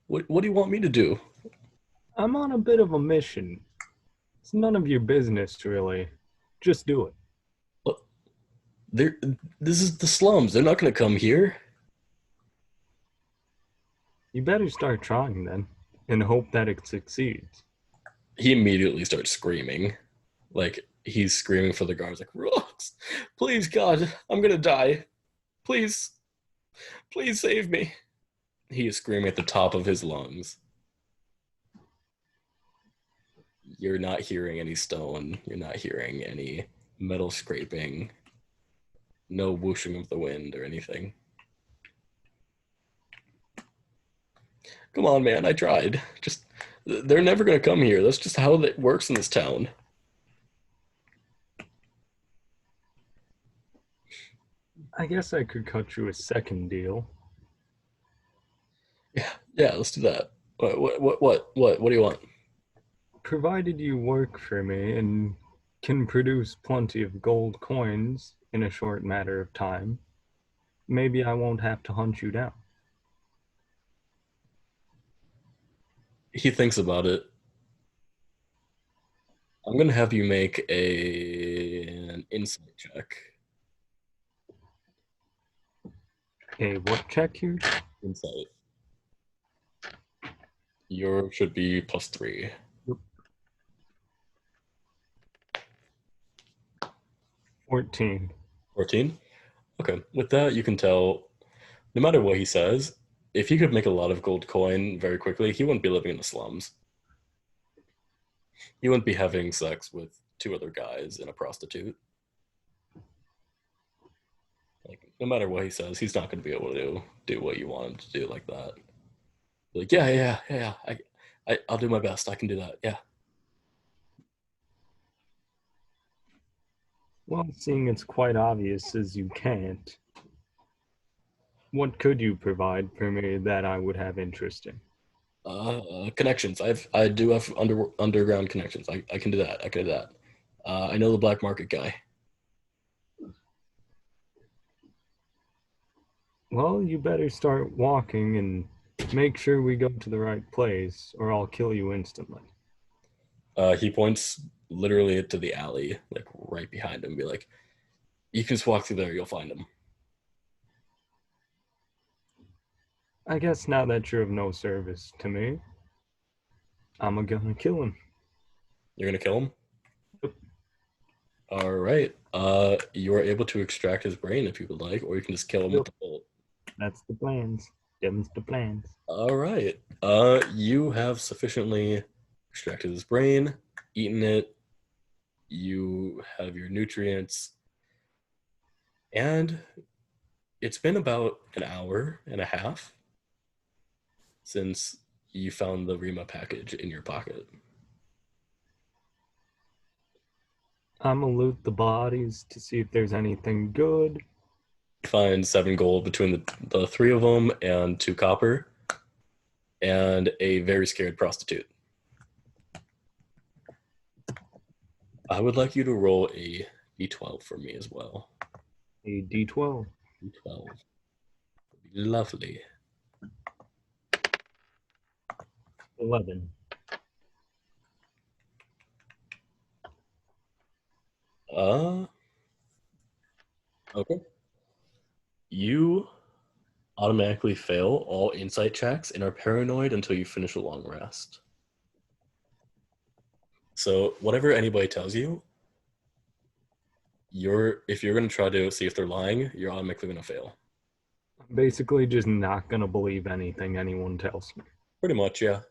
What do you want me to do? I'm on a bit of a mission. It's none of your business, really. Just do it. This is the slums. They're not going to come here. You better start trying then, and hope that it succeeds. He immediately starts screaming. Like, he's screaming for the guards, like, rooks! Please, God, I'm going to die. Please save me. He is screaming at the top of his lungs. You're not hearing any stone. You're not hearing any metal scraping. No whooshing of the wind or anything. Come on, man. I tried. They're never going to come here. That's just how it works in this town. I guess I could cut you a second deal. Yeah, let's do that. What do you want? Provided you work for me and can produce plenty of gold coins in a short matter of time, maybe I won't have to hunt you down. He thinks about it. I'm gonna have you make an insight check. A what check here? Insight. Your should be +3. Yep. 14. 14. Okay. With that, you can tell. No matter what he says, if he could make a lot of gold coin very quickly, he wouldn't be living in the slums. He wouldn't be having sex with two other guys and a prostitute. Like, no matter what he says, he's not going to be able to do what you want him to do like that. Like, yeah. I'll do my best. I can do that. Yeah. Well, seeing it's quite obvious as you can't, what could you provide for me that I would have interest in? Connections. I do have underground connections. I can do that. I can do that. I know the black market guy. Well, you better start walking and make sure we go to the right place, or I'll kill you instantly. He points literally to the alley, like right behind him, and be like, "You can just walk through there. You'll find him." I guess now that you're of no service to me, I'm gonna kill him. You're gonna kill him. All right. You are able to extract his brain if you would like, or you can just kill him with Yep, the bolt. that's the plans. Them's the plans. All right. You have sufficiently extracted his brain, eaten it. You have your nutrients, and it's been about an hour and a half since you found the Rima package in your pocket. I'm gonna loot the bodies to see if there's anything good. Find 7 gold between the three of them and 2 copper and a very scared prostitute. I would like you to roll a d12 for me as well. A D12. D12. Lovely. 11. Uh, okay. You automatically fail all insight checks and are paranoid until you finish a long rest. So whatever anybody tells you, if you're gonna try to see if they're lying, you're automatically gonna fail. I'm basically just not gonna believe anything anyone tells me. Pretty much, yeah.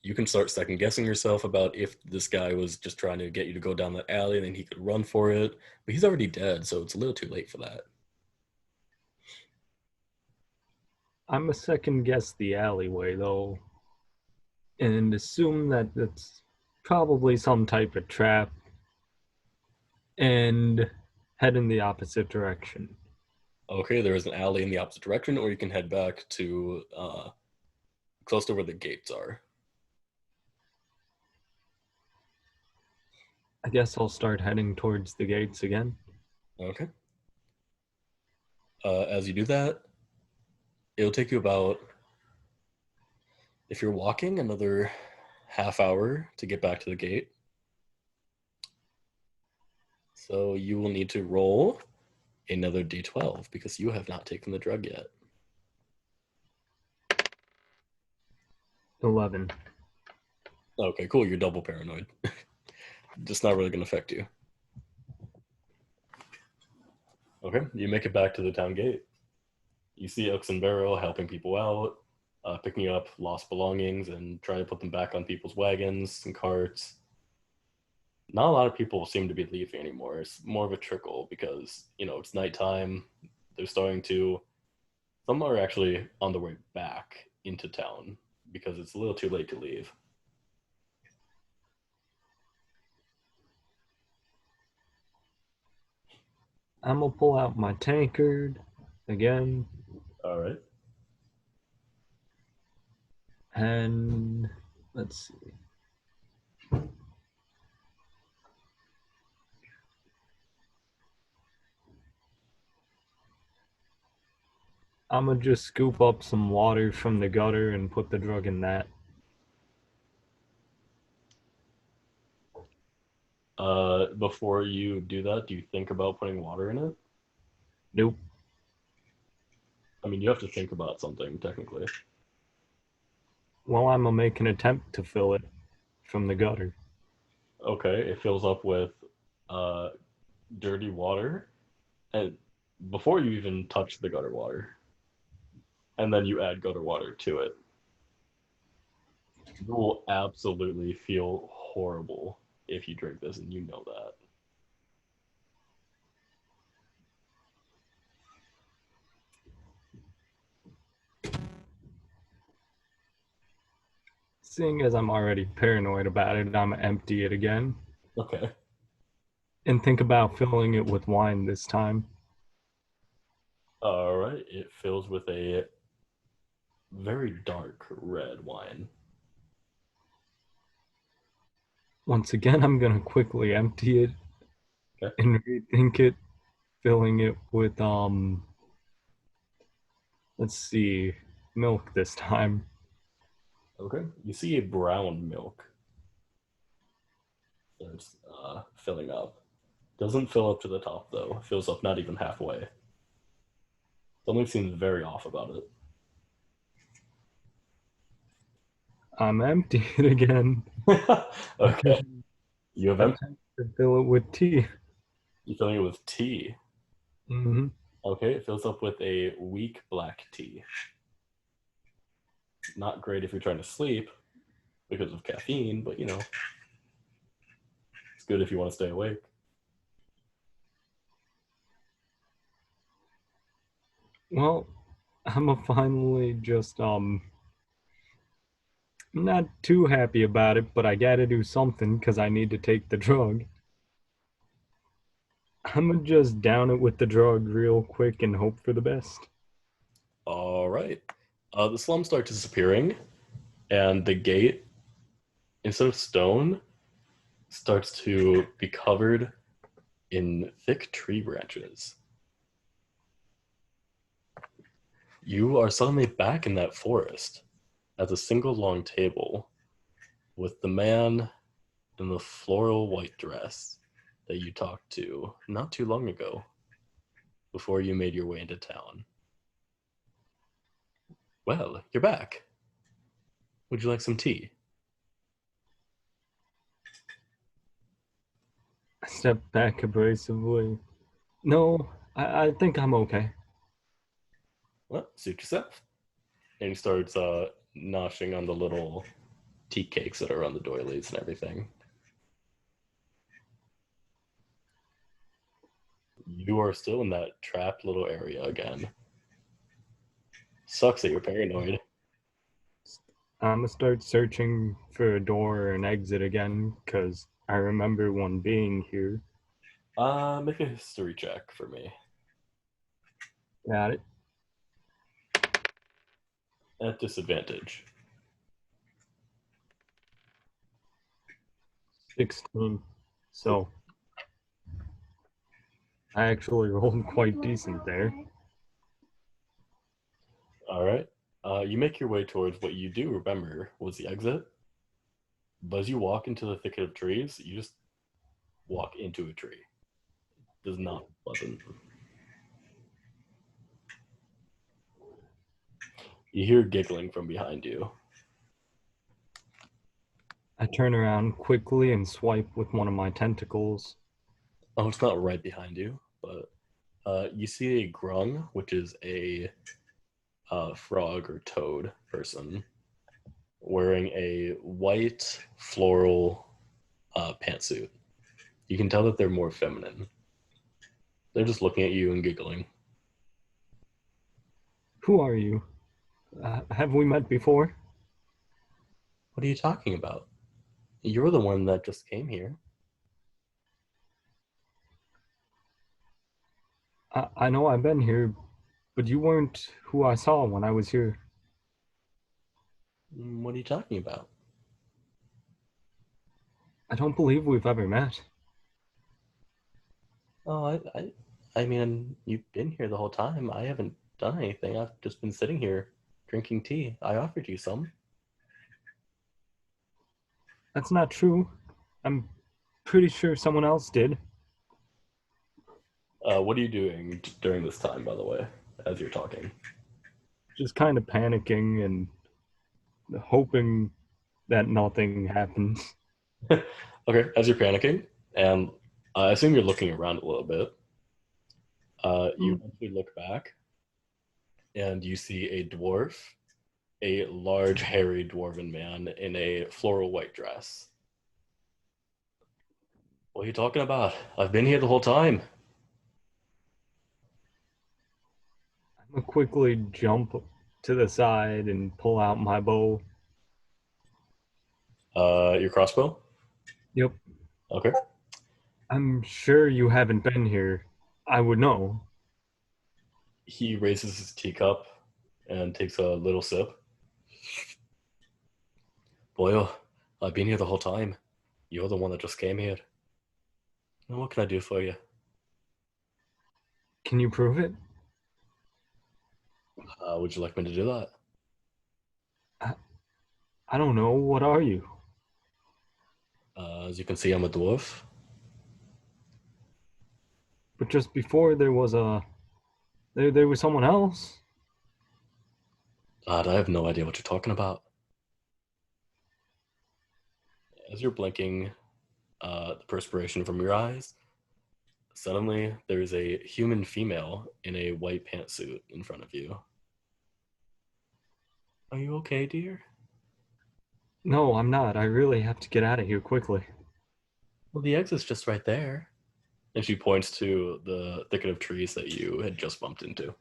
You can start second guessing yourself about if this guy was just trying to get you to go down that alley and then he could run for it. But he's already dead, so it's a little too late for that. I'm a second guess the alleyway though, and assume that it's probably some type of trap and head in the opposite direction. Okay, there is an alley in the opposite direction, or you can head back to close to where the gates are. I guess I'll start heading towards the gates again. Okay. As you do that, it'll take you about, if you're walking, another half hour to get back to the gate. So you will need to roll another d12 because you have not taken the drug yet. 11. Okay, cool. You're double paranoid. Just not really going to affect you. Okay, you make it back to the town gate. You see Oaks and Barrow helping people out, picking up lost belongings and trying to put them back on people's wagons and carts. Not a lot of people seem to be leaving anymore. It's more of a trickle because, it's nighttime. They're starting to, some are actually on the way back into town because it's a little too late to leave. I'm gonna pull out my tankard again, All right. and let's see. I'm gonna just scoop up some water from the gutter and put the drug in that. Before you do that, do you think about putting water in it? Nope. I mean, you have to think about something technically. Well, I'm gonna make an attempt to fill it from the gutter. Okay, it fills up with uh, dirty water, and before you even touch the gutter water, and then you add gutter water to it, you will absolutely feel horrible if you drink this, and you know that. Seeing as I'm already paranoid about it, I'm gonna empty it again Okay. and think about filling it with wine this time. All right. It fills with a very dark red wine. Once again, I'm gonna quickly empty it Okay. and rethink it, filling it with let's see, milk this time. Okay. You see a brown milk that's filling up. Doesn't fill up to the top though. Fills up not even halfway. Something seems very off about it. I'm empty it again. Okay. You have Attempt to fill it with tea. you filling it with tea. Hmm. Okay, it fills up with a weak black tea. Not great if you're trying to sleep because of caffeine, but you know, it's good if you want to stay awake. Well, I'm gonna finally just I'm not too happy about it, but I gotta do something because I need to take the drug. I'm gonna just down it with the drug real quick and hope for the best. All right. The slum starts disappearing, and the gate, instead of stone, starts to be covered in thick tree branches. You are suddenly back in that forest at a single long table with the man in the floral white dress that you talked to not too long ago before you made your way into town. Well, you're back. Would you like some tea? I step back abrasively. No, I think I'm okay. Well, suit yourself. And he starts noshing on the little tea cakes that are on the doilies and everything. You are still in that trapped little area again. Sucks that you're paranoid. I'm gonna start searching for a door or an exit again because I remember one being here. Make a history check for me. Got it. At disadvantage. 16. So I actually rolled quite decent there. All right. You make your way towards what you do remember was the exit. But as you walk into the thicket of trees, you just walk into a tree. It does not pleasant. You hear giggling from behind you. I turn around quickly and swipe with one of my tentacles. Oh, it's not right behind you, but you see a grung, which is a frog or toad person, wearing a white floral pantsuit. You can tell that they're more feminine. They're just looking at you and giggling. Who are you? Have we met before? What are you talking about? You're the one that just came here. I know I've been here, but you weren't who I saw when I was here. What are you talking about? I don't believe we've ever met. Oh, I mean, you've been here the whole time. I haven't done anything. I've just been sitting here drinking tea. I offered you some. That's not true. I'm pretty sure someone else did. What are you doing during this time, by the way, as you're talking? Just kind of panicking and hoping that nothing happens. Okay, as you're panicking, and I assume you're looking around a little bit, you Mm, eventually look back and you see a dwarf, a large, hairy dwarven man in a floral white dress. What are you talking about? I've been here the whole time. I'm gonna quickly jump to the side and pull out my bow. Your crossbow? Yep. Okay. I'm sure you haven't been here. I would know. He raises his teacup and takes a little sip. Boyle, I've been here the whole time. You're the one that just came here. Now, what can I do for you? Can you prove it? Would you like me to do that? I, I don't know. What are you? As you can see, I'm a dwarf. But just before there was someone else. I have no idea what you're talking about. As you're blinking, the perspiration from your eyes, suddenly there's a human female in a white pantsuit in front of you. Are you okay, dear? No, I'm not. I really have to get out of here quickly. Well, the exit's just right there. And she points to the thicket of trees that you had just bumped into.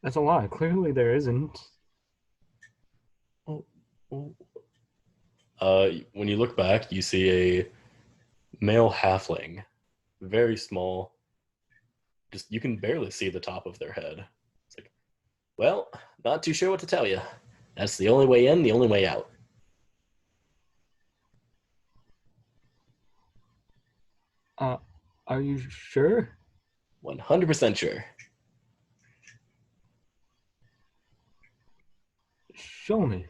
That's a lie. Clearly there isn't. Oh, oh. When you look back, you see a male halfling, very small. Just you can barely see the top of their head. It's like, well, not too sure what to tell you. That's the only way in, the only way out. Uh, are you sure? 100% sure. Show me.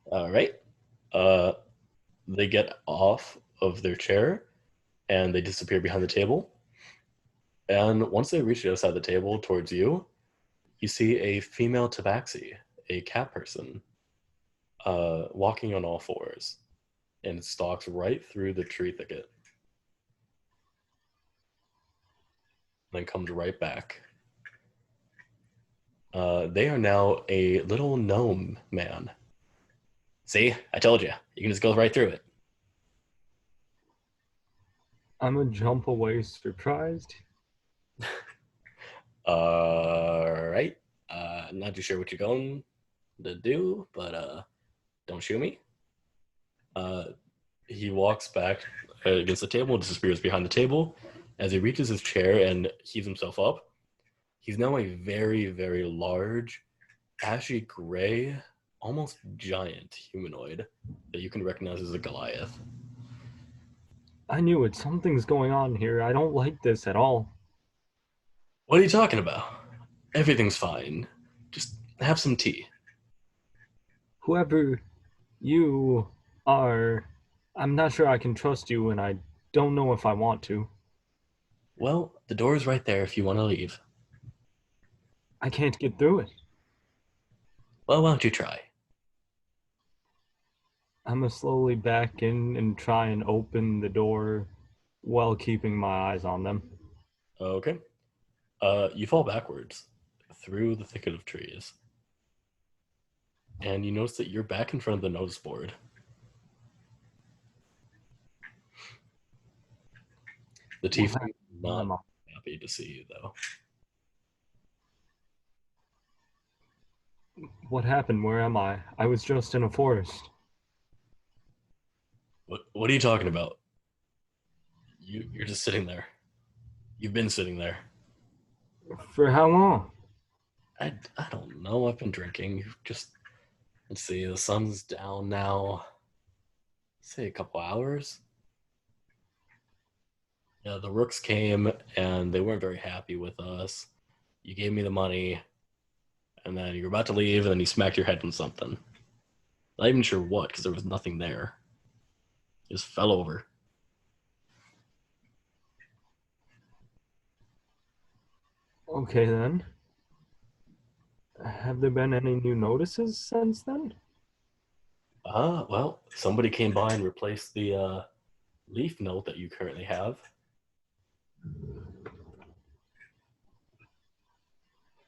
All right. Uh, they get off of their chair and they disappear behind the table. And once they reach the other side of the table towards you, you see a female tabaxi, a cat person, walking on all fours, and it stalks right through the tree thicket, then comes right back. They are now a little gnome man. See, I told you. You can just go right through it. I'm gonna jump away surprised. All right. Not too sure what you're going to do, but don't shoot me. Uh, he walks back against the table, disappears behind the table. As he reaches his chair and heaves himself up, he's now a very, very large, ashy gray, almost giant humanoid that you can recognize as a Goliath. I knew it. Something's going on here. I don't like this at all. What are you talking about? Everything's fine. Just have some tea. Whoever you are, I'm not sure I can trust you, and I don't know if I want to. Well, the door's right there if you want to leave. I can't get through it. Well, why don't you try? I'm gonna slowly back in and try and open the door while keeping my eyes on them. Okay. You fall backwards through the thicket of trees, and you notice that you're back in front of the notice board. The What tiefling happened? is Where not am I? happy to see you, though. What happened? Where am I? I was just in a forest. What are you talking about? You're just sitting there. You've been sitting there. For how long? I don't know. I've been drinking. Just let's see. The sun's down now. Say a couple hours. Yeah, the rooks came and they weren't very happy with us. You gave me the money, and then you were about to leave, and then you smacked your head on something. Not even sure what, because there was nothing there. It just fell over. Okay then. Have there been any new notices since then? Well, somebody came by and replaced the leaf note that you currently have.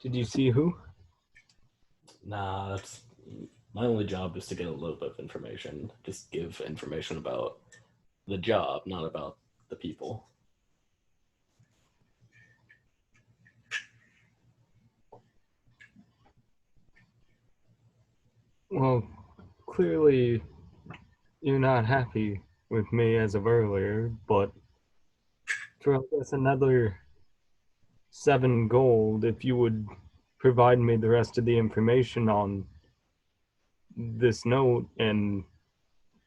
Did you see who? Nah, that's my only job is to get a little bit of information. Just give information about the job, not about the people. Well, clearly you're not happy with me as of earlier, but for I guess another 7 gold, if you would provide me the rest of the information on this note and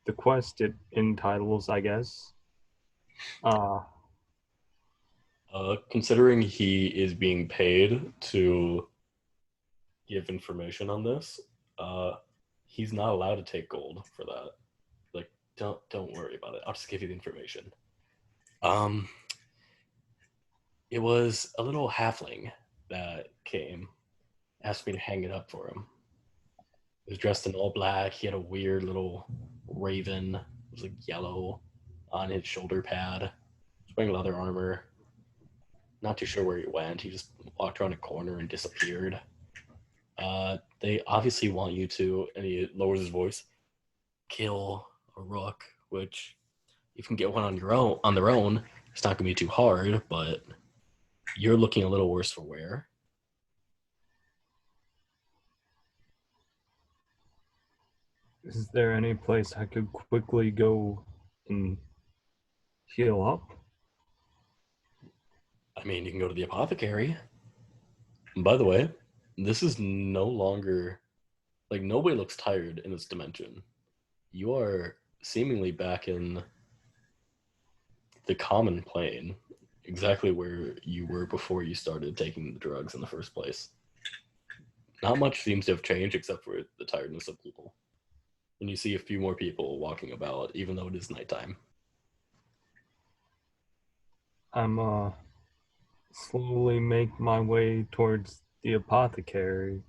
the quest it entitles, I guess. Uh, Considering he is being paid to give information on this, uh, he's not allowed to take gold for that. Like, don't worry about it. I'll just give you the information. Um, it was a little halfling that came, asked me to hang it up for him. He was dressed in all black. He had a weird little raven. It was like yellow on his shoulder pad. He was wearing leather armor. Not too sure where he went. He just walked around a corner and disappeared. They obviously want you to, and he lowers his voice, kill a rook, which you can get one on your own. On their own, it's not going to be too hard, but you're looking a little worse for wear. is there any place I could quickly go and heal up? I mean, you can go to the apothecary. And by the way, this is no longer like nobody looks tired in this dimension. You are seemingly back in the common plane, exactly where you were before you started taking the drugs in the first place. Not much seems to have changed except for the tiredness of people. And you see a few more people walking about, even though it is nighttime. I'm slowly make my way towards the apothecary.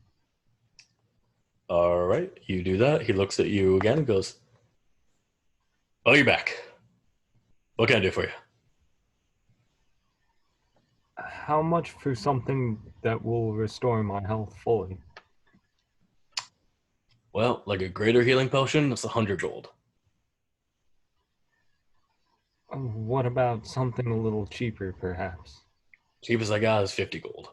All right, you do that. He looks at you again and goes, "Oh, you're back. What can I do for you?" How much for something that will restore my health fully? Well, like a greater healing potion, it's 100 gold. What about something a little cheaper, perhaps? Cheapest I got is 50 gold.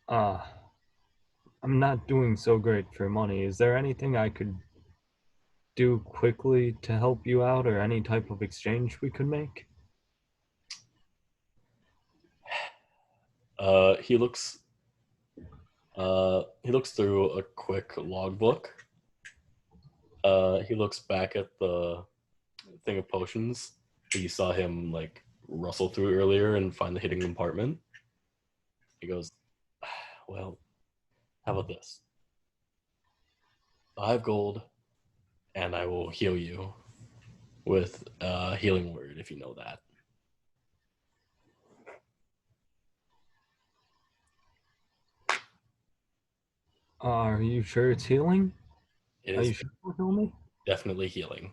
Ah, I'm not doing so great for money. Is there anything I could do quickly to help you out, or any type of exchange we could make? Uh, he looks. He looks through a quick logbook. He looks back at the thing of potions that you saw him like rustle through earlier and find the hidden compartment. He goes, "Well, how about this? 5 gold, and I will heal you with a healing word if you know that." Are you sure it's healing? It Are is you sure it'll heal me? definitely healing.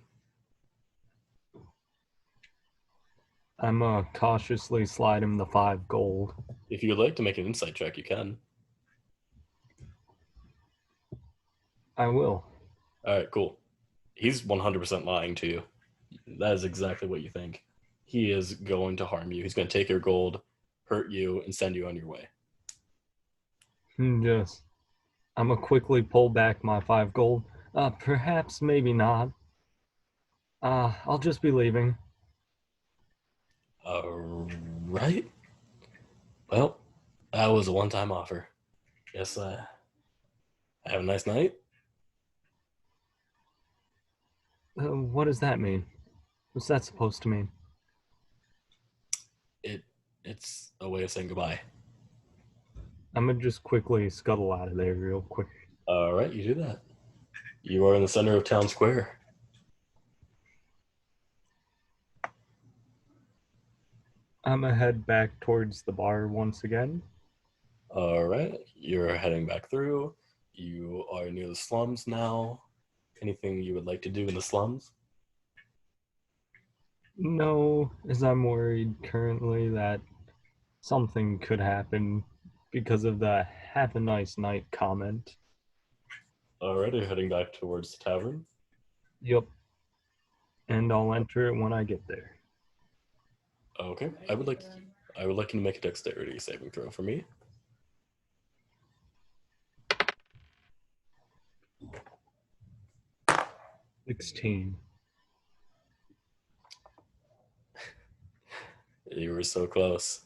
I'm cautiously slide him the 5 gold. If you would like to make an insight check, you can. I will. All right, cool. He's 100% lying to you. That is exactly what you think. He is going to harm you. He's going to take your gold, hurt you, and send you on your way. Just, I'm gonna quickly pull back my 5 gold. Perhaps, maybe not. I'll just be leaving. Right. Well, that was a one-time offer. Yes, have a nice night. What does that mean? What's that supposed to mean? It it's a way of saying goodbye. I'm gonna just quickly scuttle out of there real quick. All right, you do that. You are in the center of town square. I'm gonna head back towards the bar once again. All right, you're heading back through. You are near the slums now. Anything you would like to do in the slums? No, as I'm worried currently that something could happen because of the "have a nice night" comment. All right, you're heading back towards the tavern. Yep, and I'll enter it when I get there. Okay, I would like you to make a dexterity saving throw for me. 16. You were so close.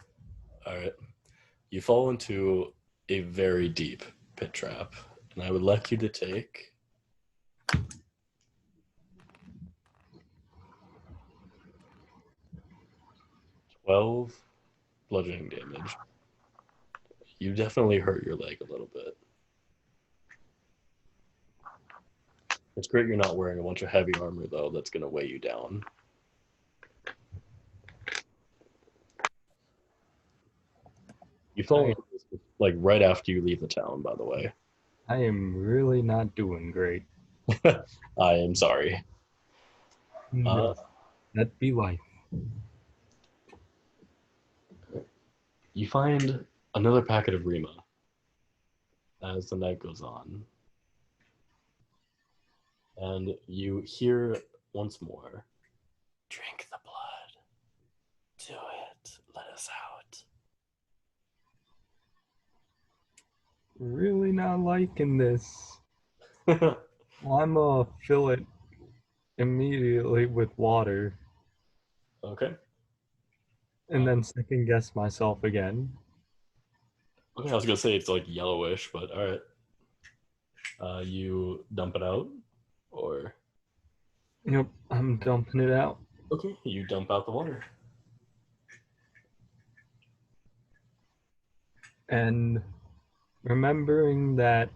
All right, you fall into a very deep pit trap, and I would like you to take 12 bludgeoning damage. You definitely hurt your leg a little bit. It's great you're not wearing a bunch of heavy armor, though. That's going to weigh you down. You fall I, into this, like right after you leave the town, by the way. I am really not doing great. I am sorry. Uh, No, that be life. you find another packet of Rima as the night goes on, and you hear once more, "Drink the blood. Do it. Let us out." Really not liking this. Well, I'm gonna fill it immediately with water Okay. and then second guess myself again. Okay, I was gonna say it's like yellowish, but all right. You dump it out, or Yep, I'm dumping it out. okay, you dump out the water. And remembering that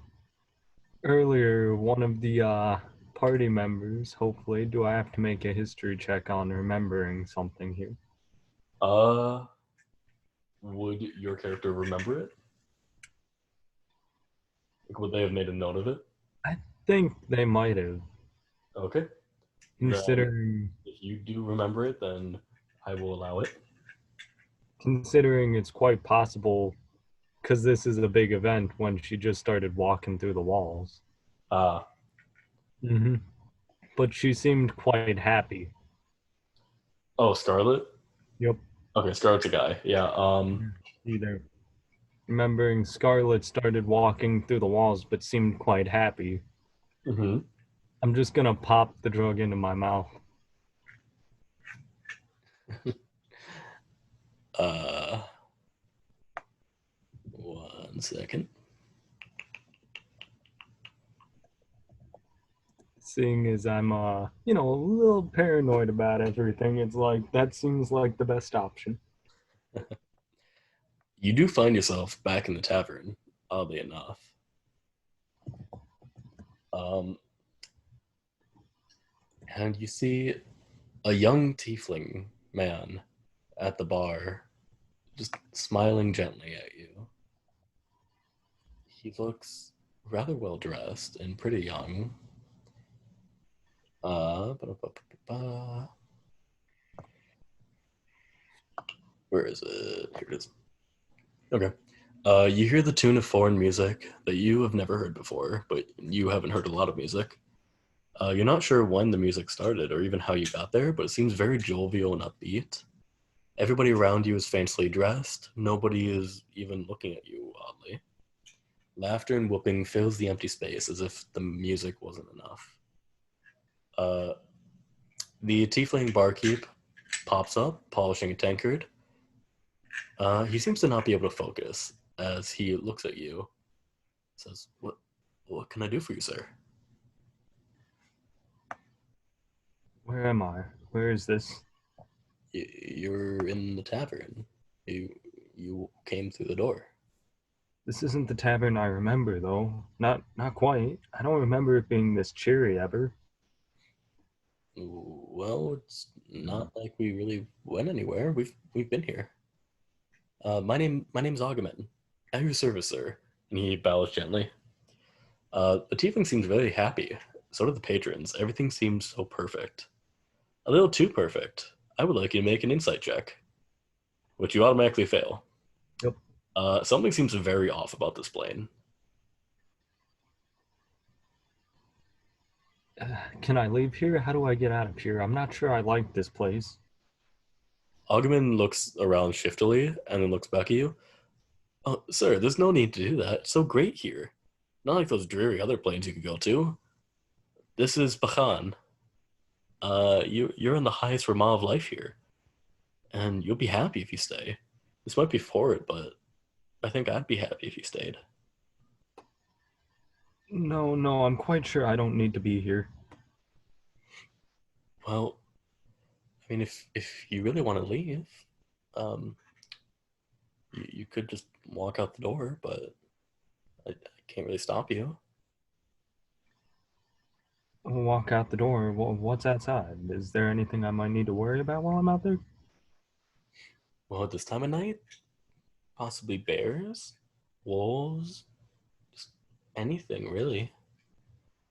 earlier, one of the party members, hopefully, do I have to make a history check on remembering something here? Uh, would your character remember it? Like, would they have made a note of it? I think they might have, Okay, then considering if you do remember it, then I will allow it. considering it's quite possible because this is a big event when she just started walking through the walls. Uh, Hmm. But she seemed quite happy. oh, Scarlet. Yep. Okay, Scarlet's a guy. Yeah. Either remembering Scarlet started walking through the walls but seemed quite happy. Mhm. I'm just gonna pop the drug into my mouth. Uh, 1 second. Seeing as I'm a little paranoid about everything, it's like that seems like the best option. You do find yourself back in the tavern, oddly enough. Um, and you see a young tiefling man at the bar, just smiling gently at you. He looks rather well dressed and pretty young. Ba-da-ba-ba-ba. Where is it? Here it is. Okay. You hear the tune of foreign music that you have never heard before, but you haven't heard a lot of music. You're not sure when the music started or even how you got there, but it seems very jovial and upbeat. Everybody around you is fancily dressed. Nobody is even looking at you, oddly. Laughter and whooping fills the empty space as if the music wasn't enough. Uh, The tiefling barkeep pops up, polishing a tankard. He seems to not be able to focus as he looks at you. Says, "What can I do for you, sir?" Where am I? Where is this? You're in the tavern. You you came through the door. This isn't the tavern I remember, though. Not quite. I don't remember it being this cheery ever. Well, it's not like we really went anywhere. We've been here. My name's Agamemnon. At your service, sir. And he bows gently. The tiefling seems very happy. So do the patrons. Everything seems so perfect. A little too perfect. I would like you to make an insight check, which you automatically fail. Yep. Something seems very off about this plane. Can I leave here? How do I get out of here? I'm not sure I like this place. Agamemnon looks around shiftily and then looks back at you. Oh, sir, there's no need to do that. It's so great here. Not like those dreary other planes you could go to. This is Bahan. You're in the highest Ramah of life here, and you'll be happy if you stay. This might be forward, but I think I'd be happy if you stayed. No, I'm quite sure I don't need to be here. Well, I mean, if you really want to leave, um, you could just walk out the door, but I can't really stop you. I'll walk out the door. What's outside? Is there anything I might need to worry about while I'm out there? Well, at this time of night, possibly bears, wolves, just anything really.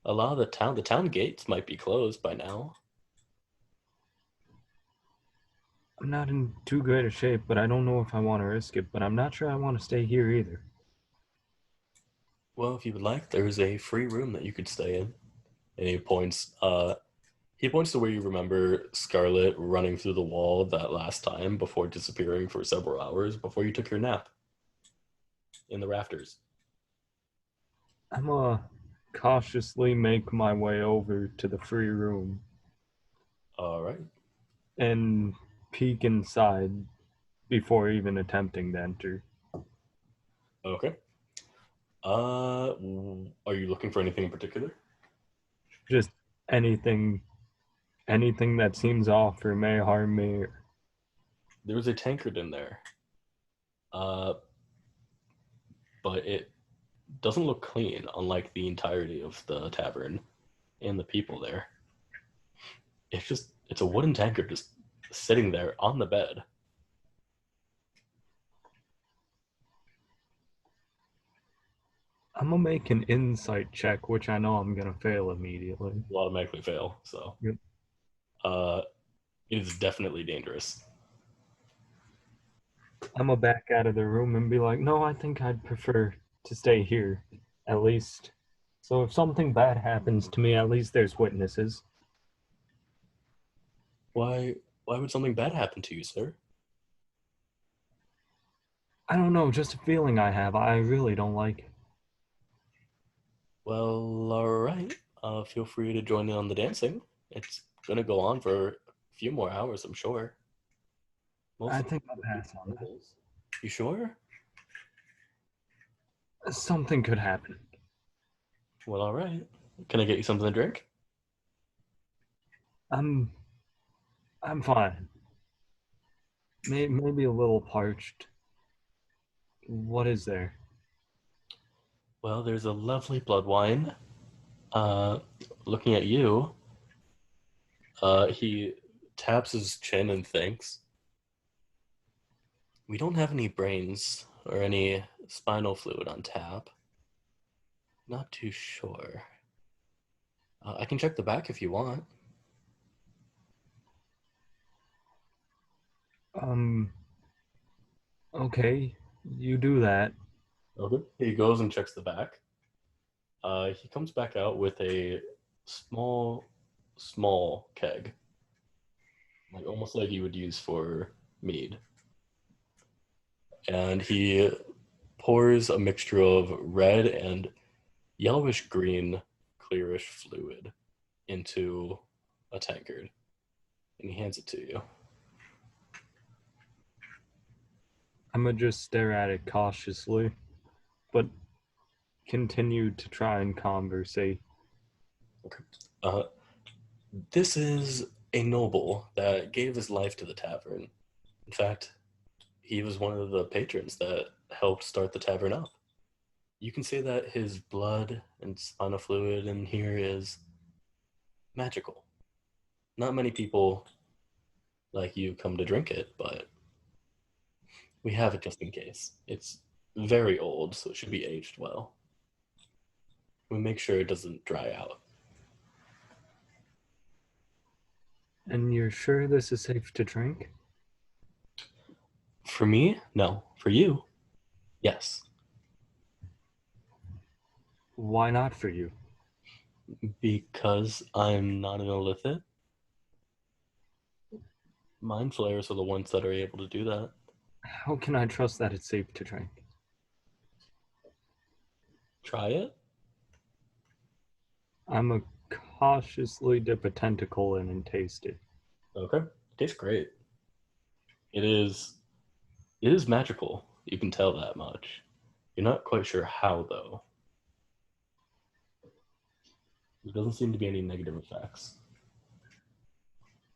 A lot of the town gates might be closed by now. I'm not in too great a shape, but I don't know if I want to risk it, but I'm not sure I want to stay here either. Well, if you would like, there's a free room that you could stay in. And he points to where you remember Scarlet running through the wall that last time before disappearing for several hours before you took your nap in the rafters. I'm gonna cautiously make my way over to the free room All right. and peek inside before even attempting to enter. Okay. Are you looking for anything in particular? Just anything anything that seems off or may harm me. There's a tankard in there. Uh, but it doesn't look clean, unlike the entirety of the tavern and the people there. It's a wooden tankard just sitting there on the bed. I'm gonna make an insight check, which I know I'm gonna fail immediately. Will automatically fail. So, Yep. uh, it is definitely dangerous. I'm gonna back out of the room and be like, no, I think I'd prefer to stay here, at least. So if something bad happens to me, at least there's witnesses. Why? Why would something bad happen to you, sir? I don't know, just a feeling I have. I really don't like it. Well, all right. Feel free to join in on the dancing. It's gonna go on for a few more hours, I'm sure. I Most think I'll pass on that. You sure? Something could happen. Well, all right. Can I get you something to drink? I'm I'm fine. Maybe a little parched. What is there? Well, there's a lovely blood wine. Uh, Looking at you, he taps his chin and thinks. We don't have any brains or any spinal fluid on tap. Not too sure. I can check the back if you want. Um, okay, you do that. Okay. He goes and checks the back. He comes back out with a small keg, like almost like you would use for mead. And he pours a mixture of red and yellowish green, clearish fluid into a tankard. and he hands it to you. I'm gonna just stare at it cautiously, but continue to try and conversate. Okay. Uh, this is a noble that gave his life to the tavern. In fact, he was one of the patrons that helped start the tavern up. You can say that his blood and spinal fluid in here is magical. Not many people like you come to drink it, but we have it just in case. It's very old, so it should be aged well. We make sure it doesn't dry out. And you're sure this is safe to drink? For me, no. For you, yes. Why not for you? Because I'm not an illithid. Mind flayers are the ones that are able to do that. How can I trust that it's safe to drink? Try it. I'm a cautiously dip a tentacle in and taste it. Okay. It tastes great. It is it is magical. You can tell that much. You're not quite sure how though. There doesn't seem to be any negative effects.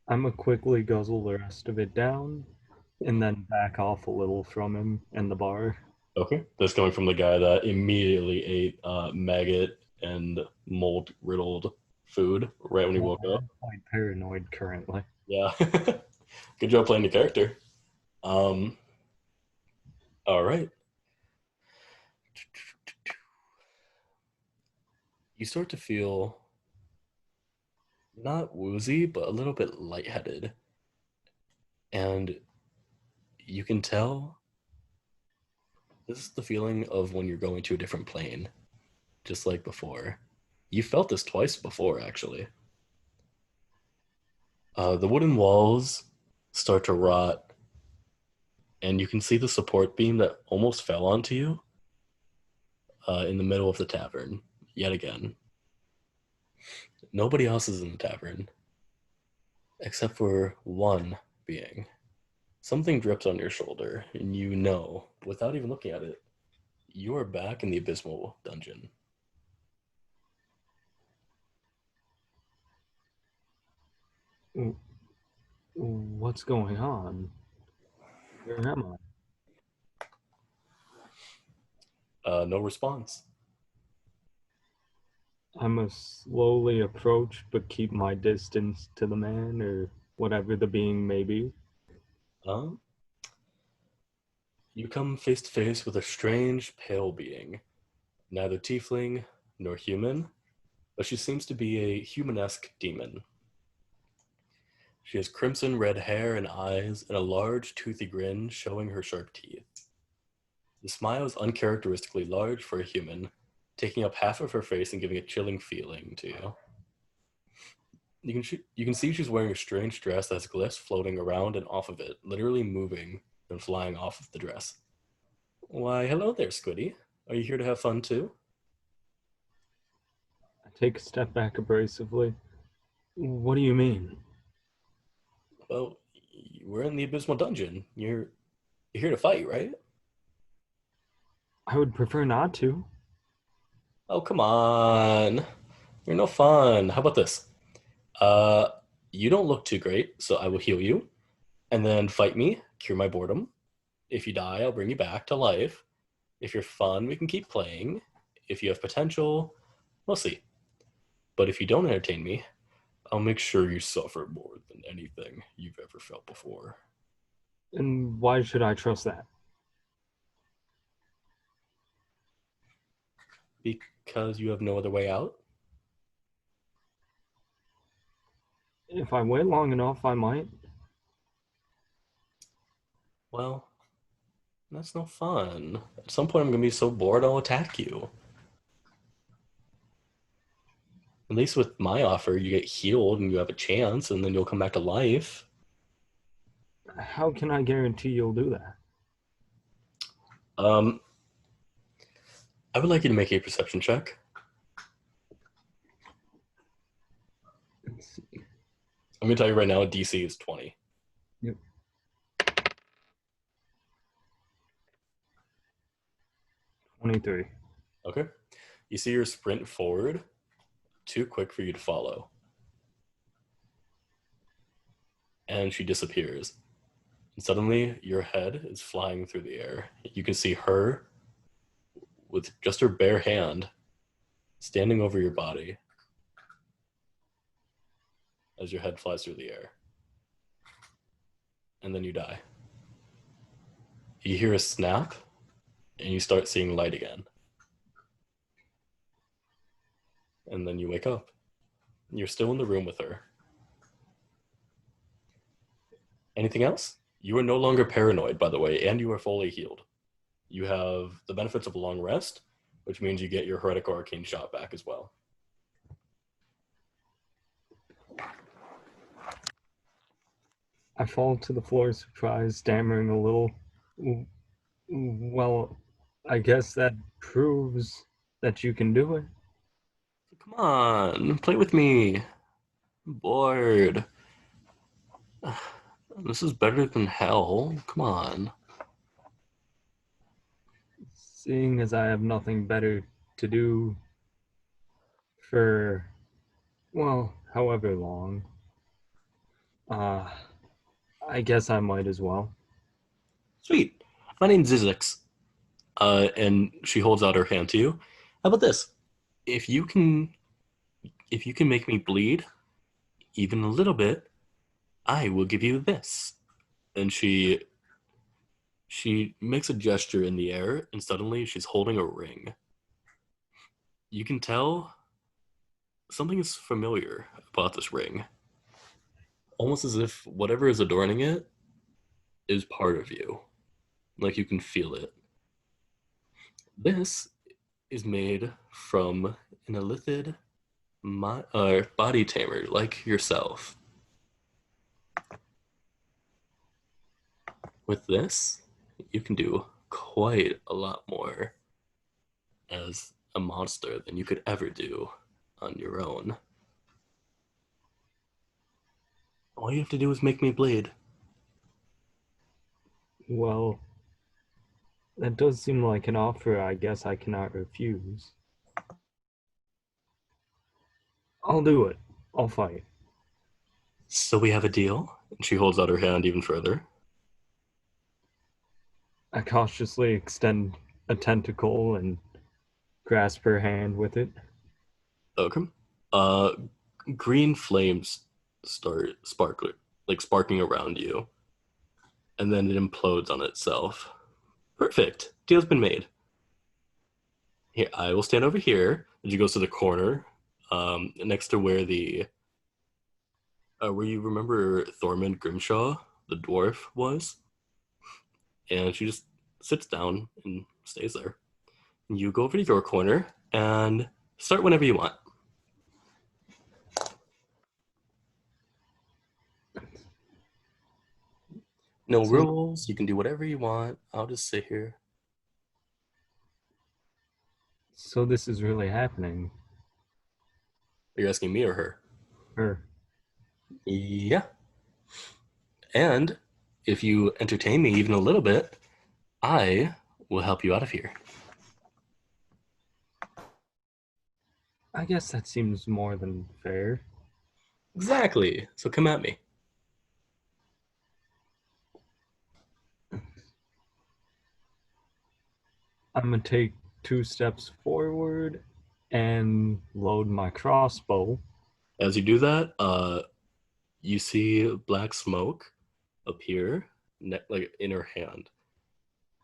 I'm gonna quickly guzzle the rest of it down and then back off a little from him and the bar. Okay. That's coming from the guy that immediately ate maggot and mold riddled food right when he woke up. I'm quite paranoid currently. Yeah. Good job playing your character. Um, all right. You start to feel not woozy, but a little bit lightheaded. And you can tell this is the feeling of when you're going to a different plane, just like before. You felt this twice before, actually. The wooden walls start to rot, and you can see the support beam that almost fell onto you in the middle of the tavern, yet again. Nobody else is in the tavern, except for one being. Something drips on your shoulder, and you know, without even looking at it, you are back in the abysmal dungeon. What's going on? Where am I? No response. I'm a slowly approach but keep my distance to the man or whatever the being may be. Um, you come face to face with a strange, pale being, neither tiefling nor human, but she seems to be a humanesque demon. She has crimson red hair and eyes, and a large, toothy grin showing her sharp teeth. The smile is uncharacteristically large for a human, taking up half of her face and giving a chilling feeling to you. You can see she's wearing a strange dress that has glyphs floating around and off of it, literally moving and flying off of the dress. Why, hello there, Squiddy. Are you here to have fun too? I take a step back abrasively. What do you mean? Well, we're in the abysmal dungeon. You're here to fight, right? I would prefer not to. Oh, come on. You're no fun. How about this? Uh, you don't look too great, so I will heal you, and then fight me, cure my boredom. If you die, I'll bring you back to life. If you're fun, we can keep playing. If you have potential, we'll see. But if you don't entertain me, I'll make sure you suffer more than anything you've ever felt before. And why should I trust that? Because you have no other way out? If I wait long enough, I might. Well, that's no fun. At some point, I'm going to be so bored I'll attack you. At least with my offer, you get healed and you have a chance, and then you'll come back to life. How can I guarantee you'll do that? Um, I would like you to make a perception check. I'm gonna tell you right now, DC is 20. Yep. 23. Okay. You see her sprint forward, too quick for you to follow. And she disappears. And suddenly, your head is flying through the air. You can see her with just her bare hand standing over your body as your head flies through the air. And then you die. You hear a snap, and you start seeing light again. And then you wake up. You're still in the room with her. Anything else? You are no longer paranoid, by the way, and you are fully healed. You have the benefits of a long rest, which means you get your heretical arcane shot back as well. I fall to the floor, surprised, stammering a little. Well, I guess that proves that you can do it. Come on, play with me. I'm bored. This is better than hell. Come on. Seeing as I have nothing better to do for, well, however long, I guess I might as well. Sweet. My name's Zizix. And she holds out her hand to you. How about this? If you can make me bleed even a little bit, I will give you this. And she makes a gesture in the air, and suddenly she's holding a ring. You can tell something is familiar about this ring. Almost as if whatever is adorning it is part of you. Like you can feel it. This is made from an illithid body tamer like yourself. With this, you can do quite a lot more as a monster than you could ever do on your own. All you have to do is make me bleed. Well, that does seem like an offer I guess I cannot refuse. I'll do it. I'll fight. So we have a deal? And she holds out her hand even further. I cautiously extend a tentacle and grasp her hand with it. Okay. Uh, green flames start sparking around you, and then it implodes on itself. Perfect. Deal's been made. Here, I will stand over here. And she goes to the corner, next to where you remember Thormund Grimshaw, the dwarf, was. And she just sits down and stays there. And you go over to your corner and start whenever you want. No So, rules. You can do whatever you want. I'll just sit here. so this is really happening. Are you asking me or her? Her. Yeah. And if you entertain me even a little bit, I will help you out of here. I guess that seems more than fair. Exactly. So come at me. I'm gonna take 2 steps forward and load my crossbow. As you do that, you see black smoke appear like in her hand,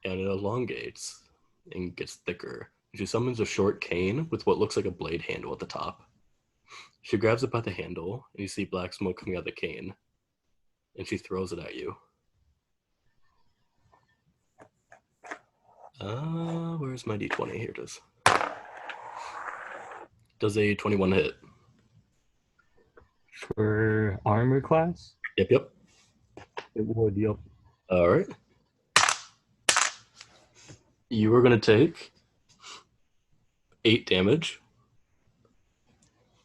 and it elongates and gets thicker. She summons a short cane with what looks like a blade handle at the top. She grabs it by the handle, and you see black smoke coming out of the cane, and she throws it at you. Where's my d20? Here it is. Does a 21 hit? For armor class? Yep. It would, yep. All right. You are going to take 8 damage.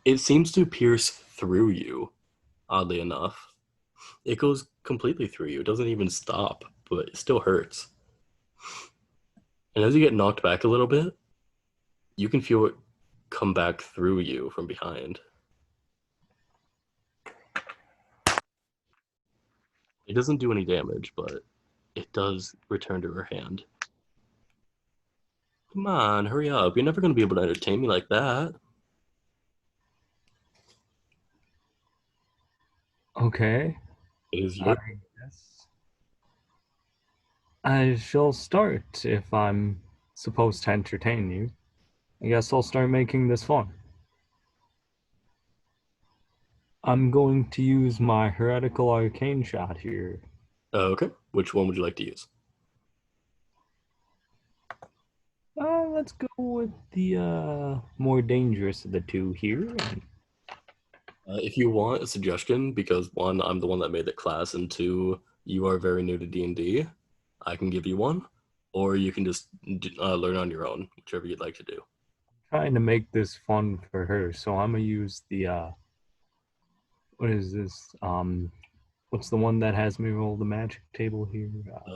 It seems to pierce through you, oddly enough. It goes completely through you. It doesn't even stop, but it still hurts. And as you get knocked back a little bit, you can feel it come back through you from behind. It doesn't do any damage, but it does return to her hand. Come on, hurry up. You're never going to be able to entertain me like that. Okay. It is I your. guess I shall start if I'm supposed to entertain you. I guess I'll start making this fun. I'm going to use my heretical arcane shot here. Okay. Which one would you like to use? Let's go with the more dangerous of the two here. If you want a suggestion, because one, I'm the one that made the class, and two, you are very new to D&D, I can give you one, or you can just learn on your own, whichever you'd like to do. Trying to make this fun for her, so I'm gonna use the what is this? What's the one that has me roll the magic table here?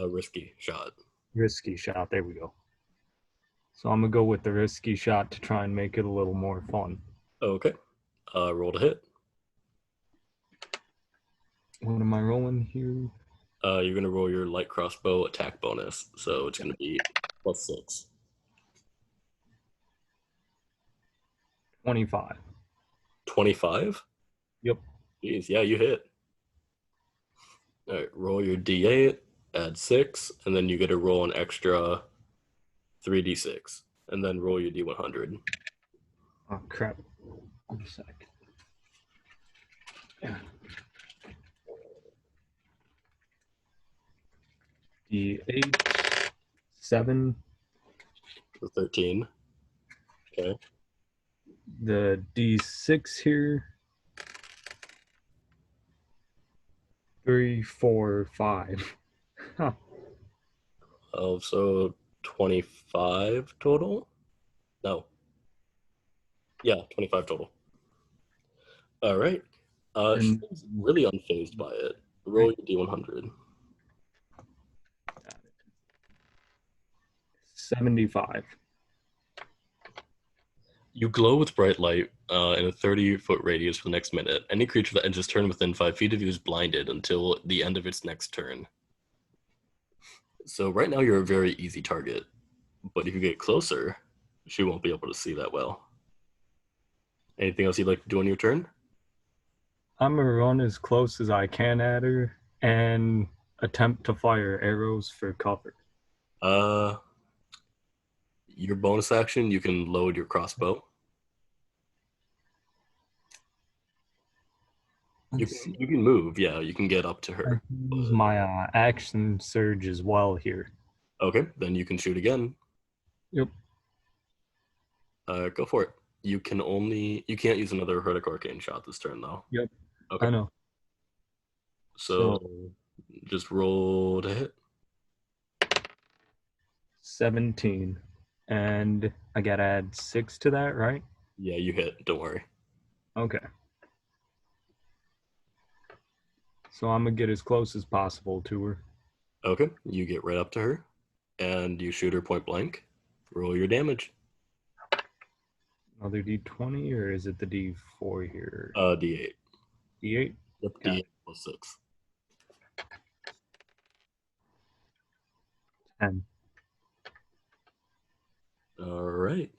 Risky shot. Risky shot. There we go. So I'm gonna go with the risky shot to try and make it a little more fun. Okay. Roll to hit. What am I rolling here? You're going to roll your light crossbow attack bonus, so it's going to be +6. 25. 25? Yep. Jeez, yeah, you hit. All right, roll your d8, add 6, and then you get to roll an extra 3d6, and then roll your d100. Oh crap. One sec. D8, 7. So 13. Okay. The D6 here. 3, 4, 5. Huh. So 25 total? No. Yeah, 25 total. All right. And She's really unfazed by it. Roll your d100. 75. You glow with bright light in a 30-foot radius for the next minute. Any creature that enters turn within 5 feet of you is blinded until the end of its next turn. So right now you're a very easy target, but if you get closer, she won't be able to see that well. Anything else you'd like to do on your turn? I'm gonna run as close as I can at her and attempt to fire arrows for cover. Uh, your bonus action, you can load your crossbow. You can move, yeah, you can get up to I her. can use But, my action surge as well here. okay, then you can shoot again. Yep. Go for it. You can't use another Herdic Arcane shot this turn though. Yep. Okay. I know. So So just roll to hit. 17. And I gotta add 6 to that, right? Yeah, you hit. Don't worry. Okay. So I'm gonna get as close as possible to her. Okay, you get right up to her, and you shoot her point blank. Roll your damage. Another D20, or is it the D4 here? D8. D8? Yep, Yeah. D8 +6. 10. All right.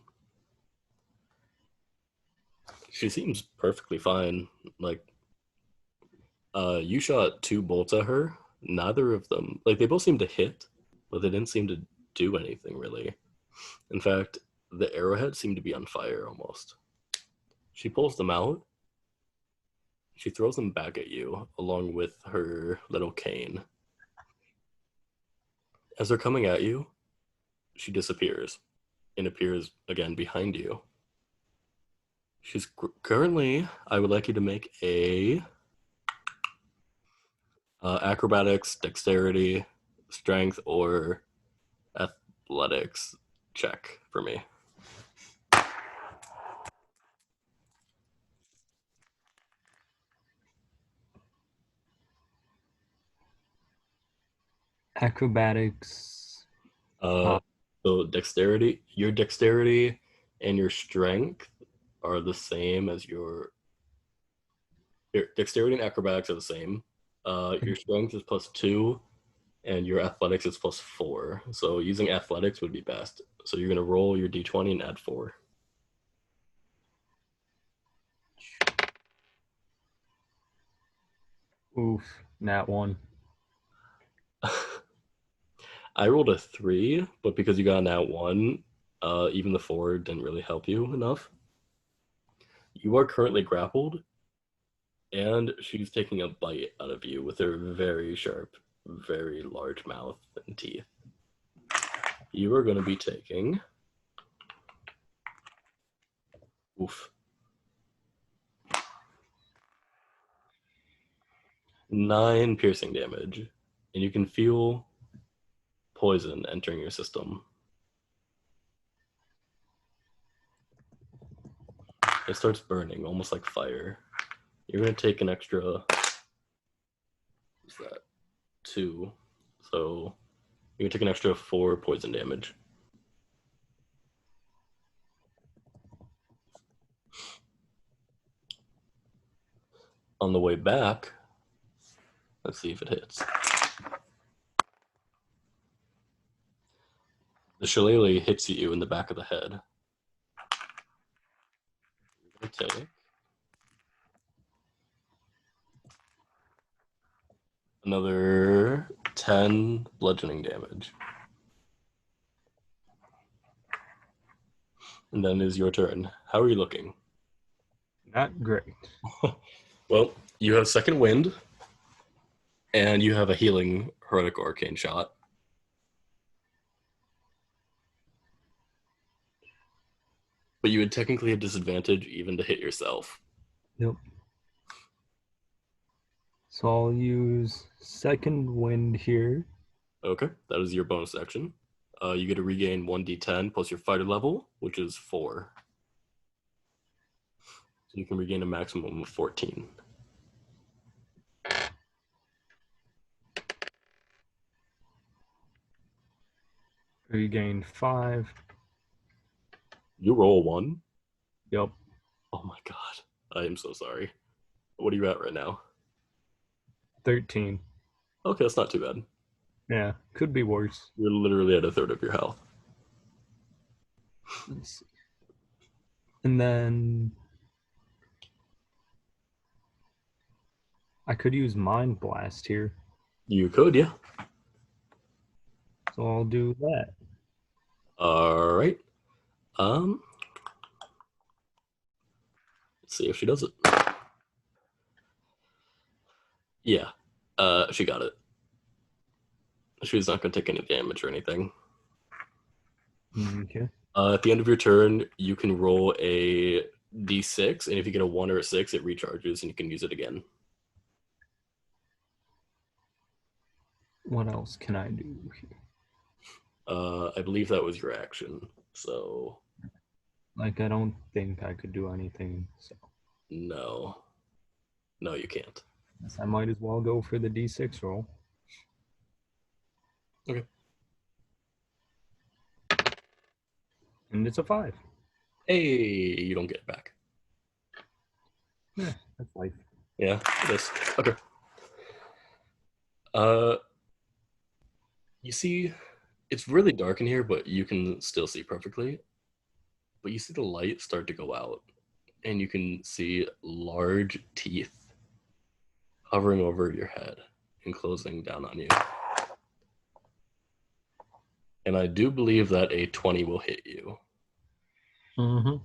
She seems perfectly fine. Like, you shot 2 bolts at her. Neither of them, like, they both seemed to hit, but they didn't seem to do anything really. In fact, the arrowhead seemed to be on fire almost. She pulls them out. She throws them back at you along with her little cane. As they're coming at you, she disappears and appears again behind you. She's currently, I would like you to make a acrobatics, dexterity, strength, or athletics check for me. Acrobatics. Uh, so your dexterity and your strength are the same as your dexterity and acrobatics are the same. Your strength is +2, and your athletics is +4. So using athletics would be best. So you're gonna roll your d20 and add 4. Oof, nat 1. I rolled a 3, but because you got an at 1, even the 4 didn't really help you enough. You are currently grappled, and she's taking a bite out of you with her very sharp, very large mouth and teeth. You are going to be taking. Oof. 9 piercing damage, and you can feel poison entering your system. It starts burning, almost like fire. You're going to take an extra. What's that? 2. So you're going to take an extra 4 poison damage. On the way back, let's see if it hits. The shillelagh hits you in the back of the head. You're going to take another 10 bludgeoning damage. And then is your turn. How are you looking? Not great. Well, you have second wind, and you have a healing heroic arcane shot. But you would technically have disadvantage even to hit yourself. Yep. So I'll use second wind here. Okay, that is your bonus action. You get to regain 1d10 plus your fighter level, which is 4. So you can regain a maximum of 14. Regain 5. You roll 1? Yep. Oh my god. I am so sorry. What are you at right now? 13. Okay, that's not too bad. Yeah, could be worse. You're literally at a third of your health. Let's see. And then I could use Mind Blast here. You could, yeah. So I'll do that. All right. Let's see if she does it. Yeah. She got it. She's not going to take any damage or anything. Okay. At the end of your turn, you can roll a d6, and if you get a 1 or a 6, it recharges, and you can use it again. What else can I do here? I believe that was your action. So Like, I don't think I could do anything. So no, you can't. I might as well go for the D6 roll. Okay. And it's a 5. Hey, you don't get it back. Yeah, that's life. Yeah, it is. Okay. You see, it's really dark in here, but you can still see perfectly. But you see the light start to go out, and you can see large teeth hovering over your head and closing down on you. And I do believe that a 20 will hit you. Mm-hmm.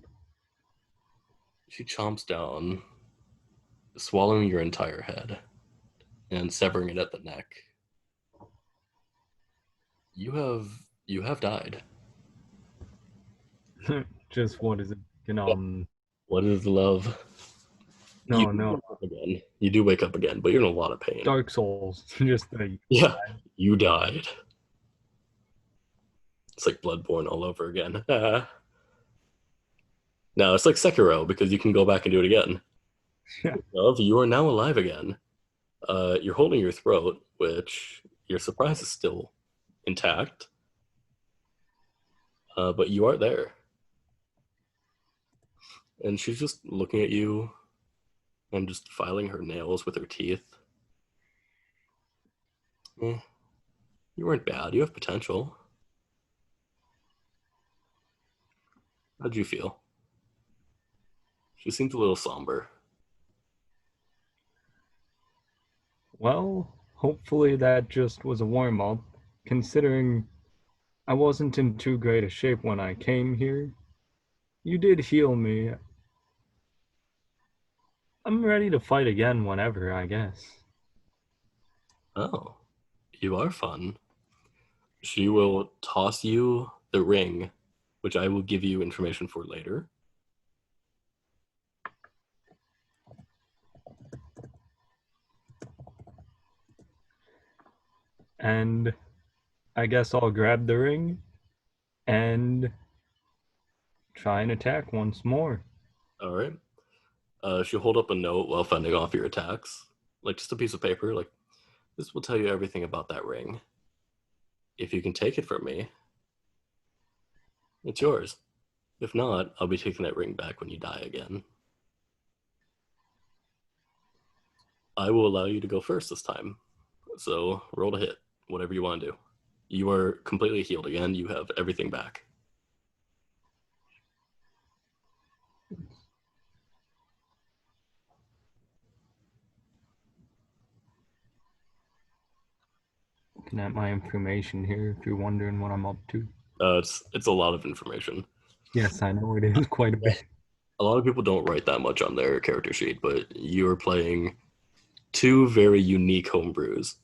She chomps down, swallowing your entire head and severing it at the neck. You have died. Just what is it? What is love? No, You no. wake up again. You do wake up again, but you're in a lot of pain. Dark Souls. Just the Yeah, you died. It's like Bloodborne all over again. No, it's like Sekiro because you can go back and do it again. Yeah. Love, you are now alive again. You're holding your throat, which your surprise is still intact, but you are there. And she's just looking at you and just filing her nails with her teeth. Eh, you weren't bad. You have potential. How'd you feel? She seemed a little somber. Well, hopefully that just was a warm up, considering I wasn't in too great a shape when I came here. You did heal me. I'm ready to fight again whenever, I guess. Oh, you are fun. She will toss you the ring, which I will give you information for later. And I guess I'll grab the ring and try and attack once more. All right. She'll hold up a note while fending off your attacks, like just a piece of paper. Like, this will tell you everything about that ring. If you can take it from me, it's yours. If not, I'll be taking that ring back when you die again. I will allow you to go first this time. So roll to hit, whatever you want to do. You are completely healed again. You have everything back. Looking at my information here, if you're wondering what I'm up to. It's a lot of information. Yes, I know it is quite a bit. A lot of people don't write that much on their character sheet, but you're playing two very unique homebrews.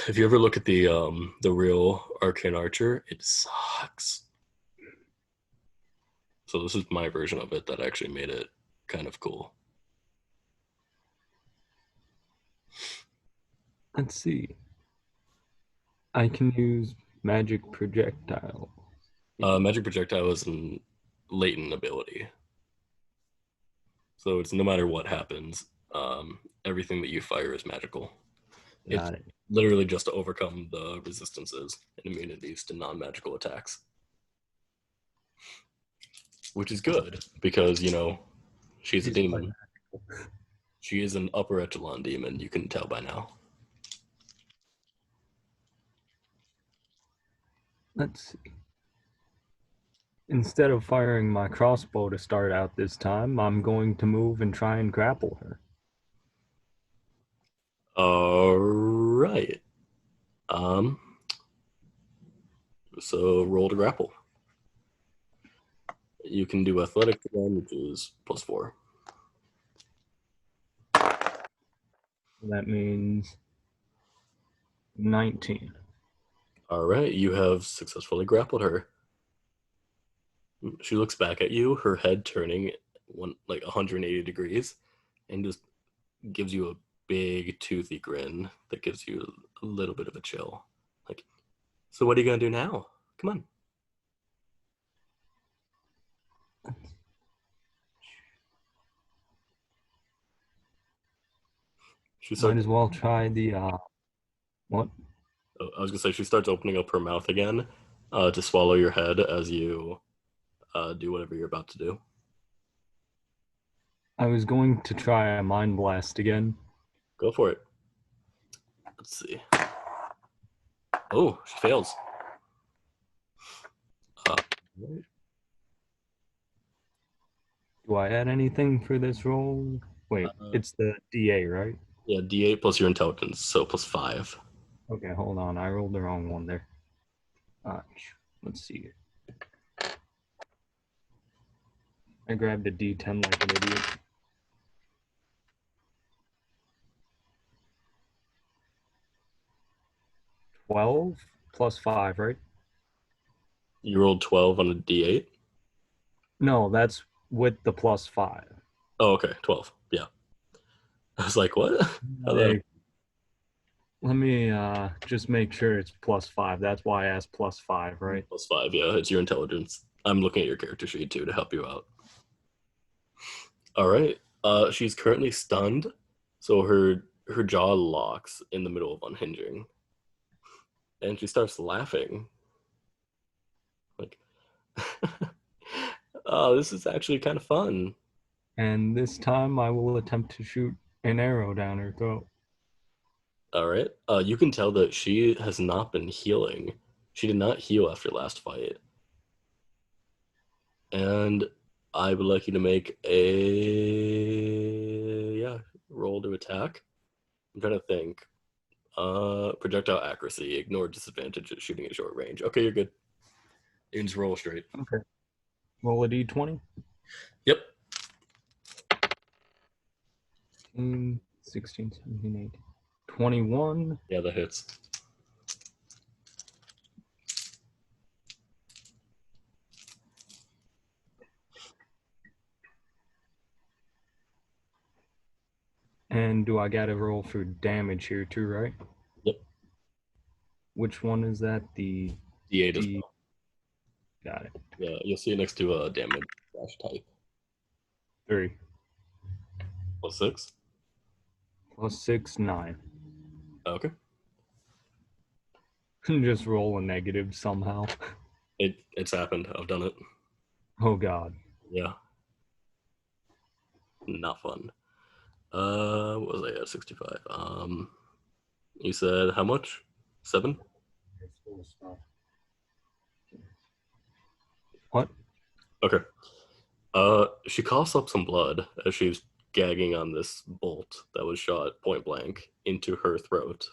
If you ever look at the real Arcane Archer, it sucks. So this is my version of it that actually made it kind of cool. Let's see. I can use magic projectile. Magic Projectile is a latent ability. So it's no matter what happens, everything that you fire is magical. Got It's it. literally just to overcome the resistances and immunities to non-magical attacks. Which is good, because, you know, she's a demon. She is an upper echelon demon, you can tell by now. Let's see. Instead of firing my crossbow to start out this time, I'm going to move and try and grapple her. All right. So roll to grapple. You can do athletics again, which is +4. That means 19. All right, you have successfully grappled her. She looks back at you, her head turning 180 degrees, and just gives you a big toothy grin that gives you a little bit of a chill. Like, so what are you gonna do now? Come on. She Might starts. as well try the what? I was gonna say she starts opening up her mouth again to swallow your head as you do whatever you're about to do. I was going to try a mind blast again. Go for it. Let's see. Oh, she fails. Do I add anything for this roll? Wait, it's the DA, right? Yeah, D8 plus your intelligence, so +5. Okay, hold on. I rolled the wrong one there. Let's see. I grabbed a D10 like an idiot. $12 plus 5, right? You rolled 12 on a D8? No, that's with the plus 5. Oh, okay, 12. Yeah. I was like, what? Hey, let me just make sure it's plus 5. That's why I asked plus 5, right? +5, yeah, it's your intelligence. I'm looking at your character sheet too to help you out. All right. She's currently stunned, so her her jaw locks in the middle of unhinging, and she starts laughing. Like, oh, this is actually kind of fun. And this time I will attempt to shoot an arrow down her throat. All right. You can tell that she has not been healing. She did not heal after last fight. And I would like you to make a roll to attack. I'm trying to think. Projectile accuracy. Ignore disadvantage at shooting at short range. Okay, you're good. You can just roll straight. Okay. Roll a d20. Yep. 16, 17, 18. 21. Yeah, that hits. And do I got to roll for damage here too, right? Yep. Which one is that? The D8 as D. well. Got it. Yeah, you'll see it next to damage type. 3 +6. plus 6, 9. Okay. Just roll a negative somehow. It's happened. I've done it. Oh God. Yeah. Not fun. What was I at? 65. You said how much? 7? What? Okay. She coughs up some blood as she's gagging on this bolt that was shot point blank into her throat.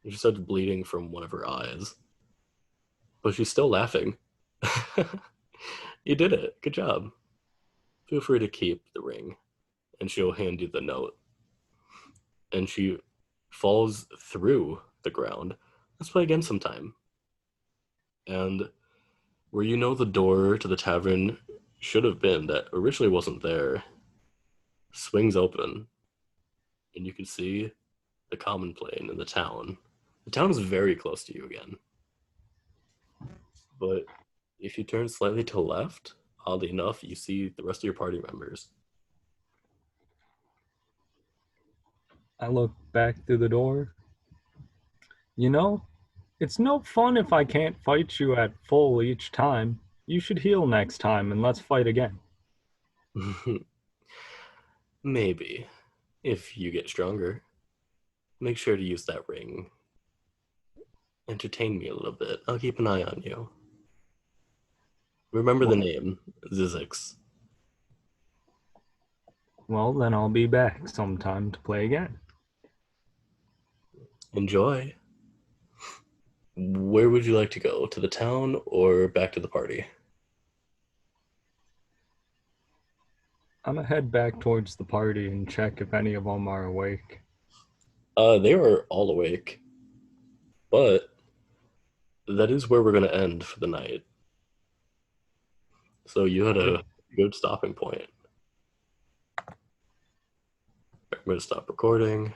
She starts bleeding from one of her eyes, but she's still laughing. You did it. Good job. Feel free to keep the ring, and she'll hand you the note. And she falls through the ground. Let's play again sometime. And where you know the door to the tavern should have been, that originally wasn't there, swings open, and you can see the common plain in the town. The town is very close to you again. But if you turn slightly to the left, oddly enough, you see the rest of your party members. I look back through the door. You know, it's no fun if I can't fight you at full each time. You should heal next time and let's fight again. Maybe. If you get stronger. Make sure to use that ring. Entertain me a little bit. I'll keep an eye on you. Remember the name, Zizix. Well, then I'll be back sometime to play again. Enjoy. Where would you like to go? To the town or back to the party? I'm gonna head back towards the party and check if any of them are awake. They are all awake. But that is where we're going to end for the night. So you had a good stopping point. I'm going to stop recording.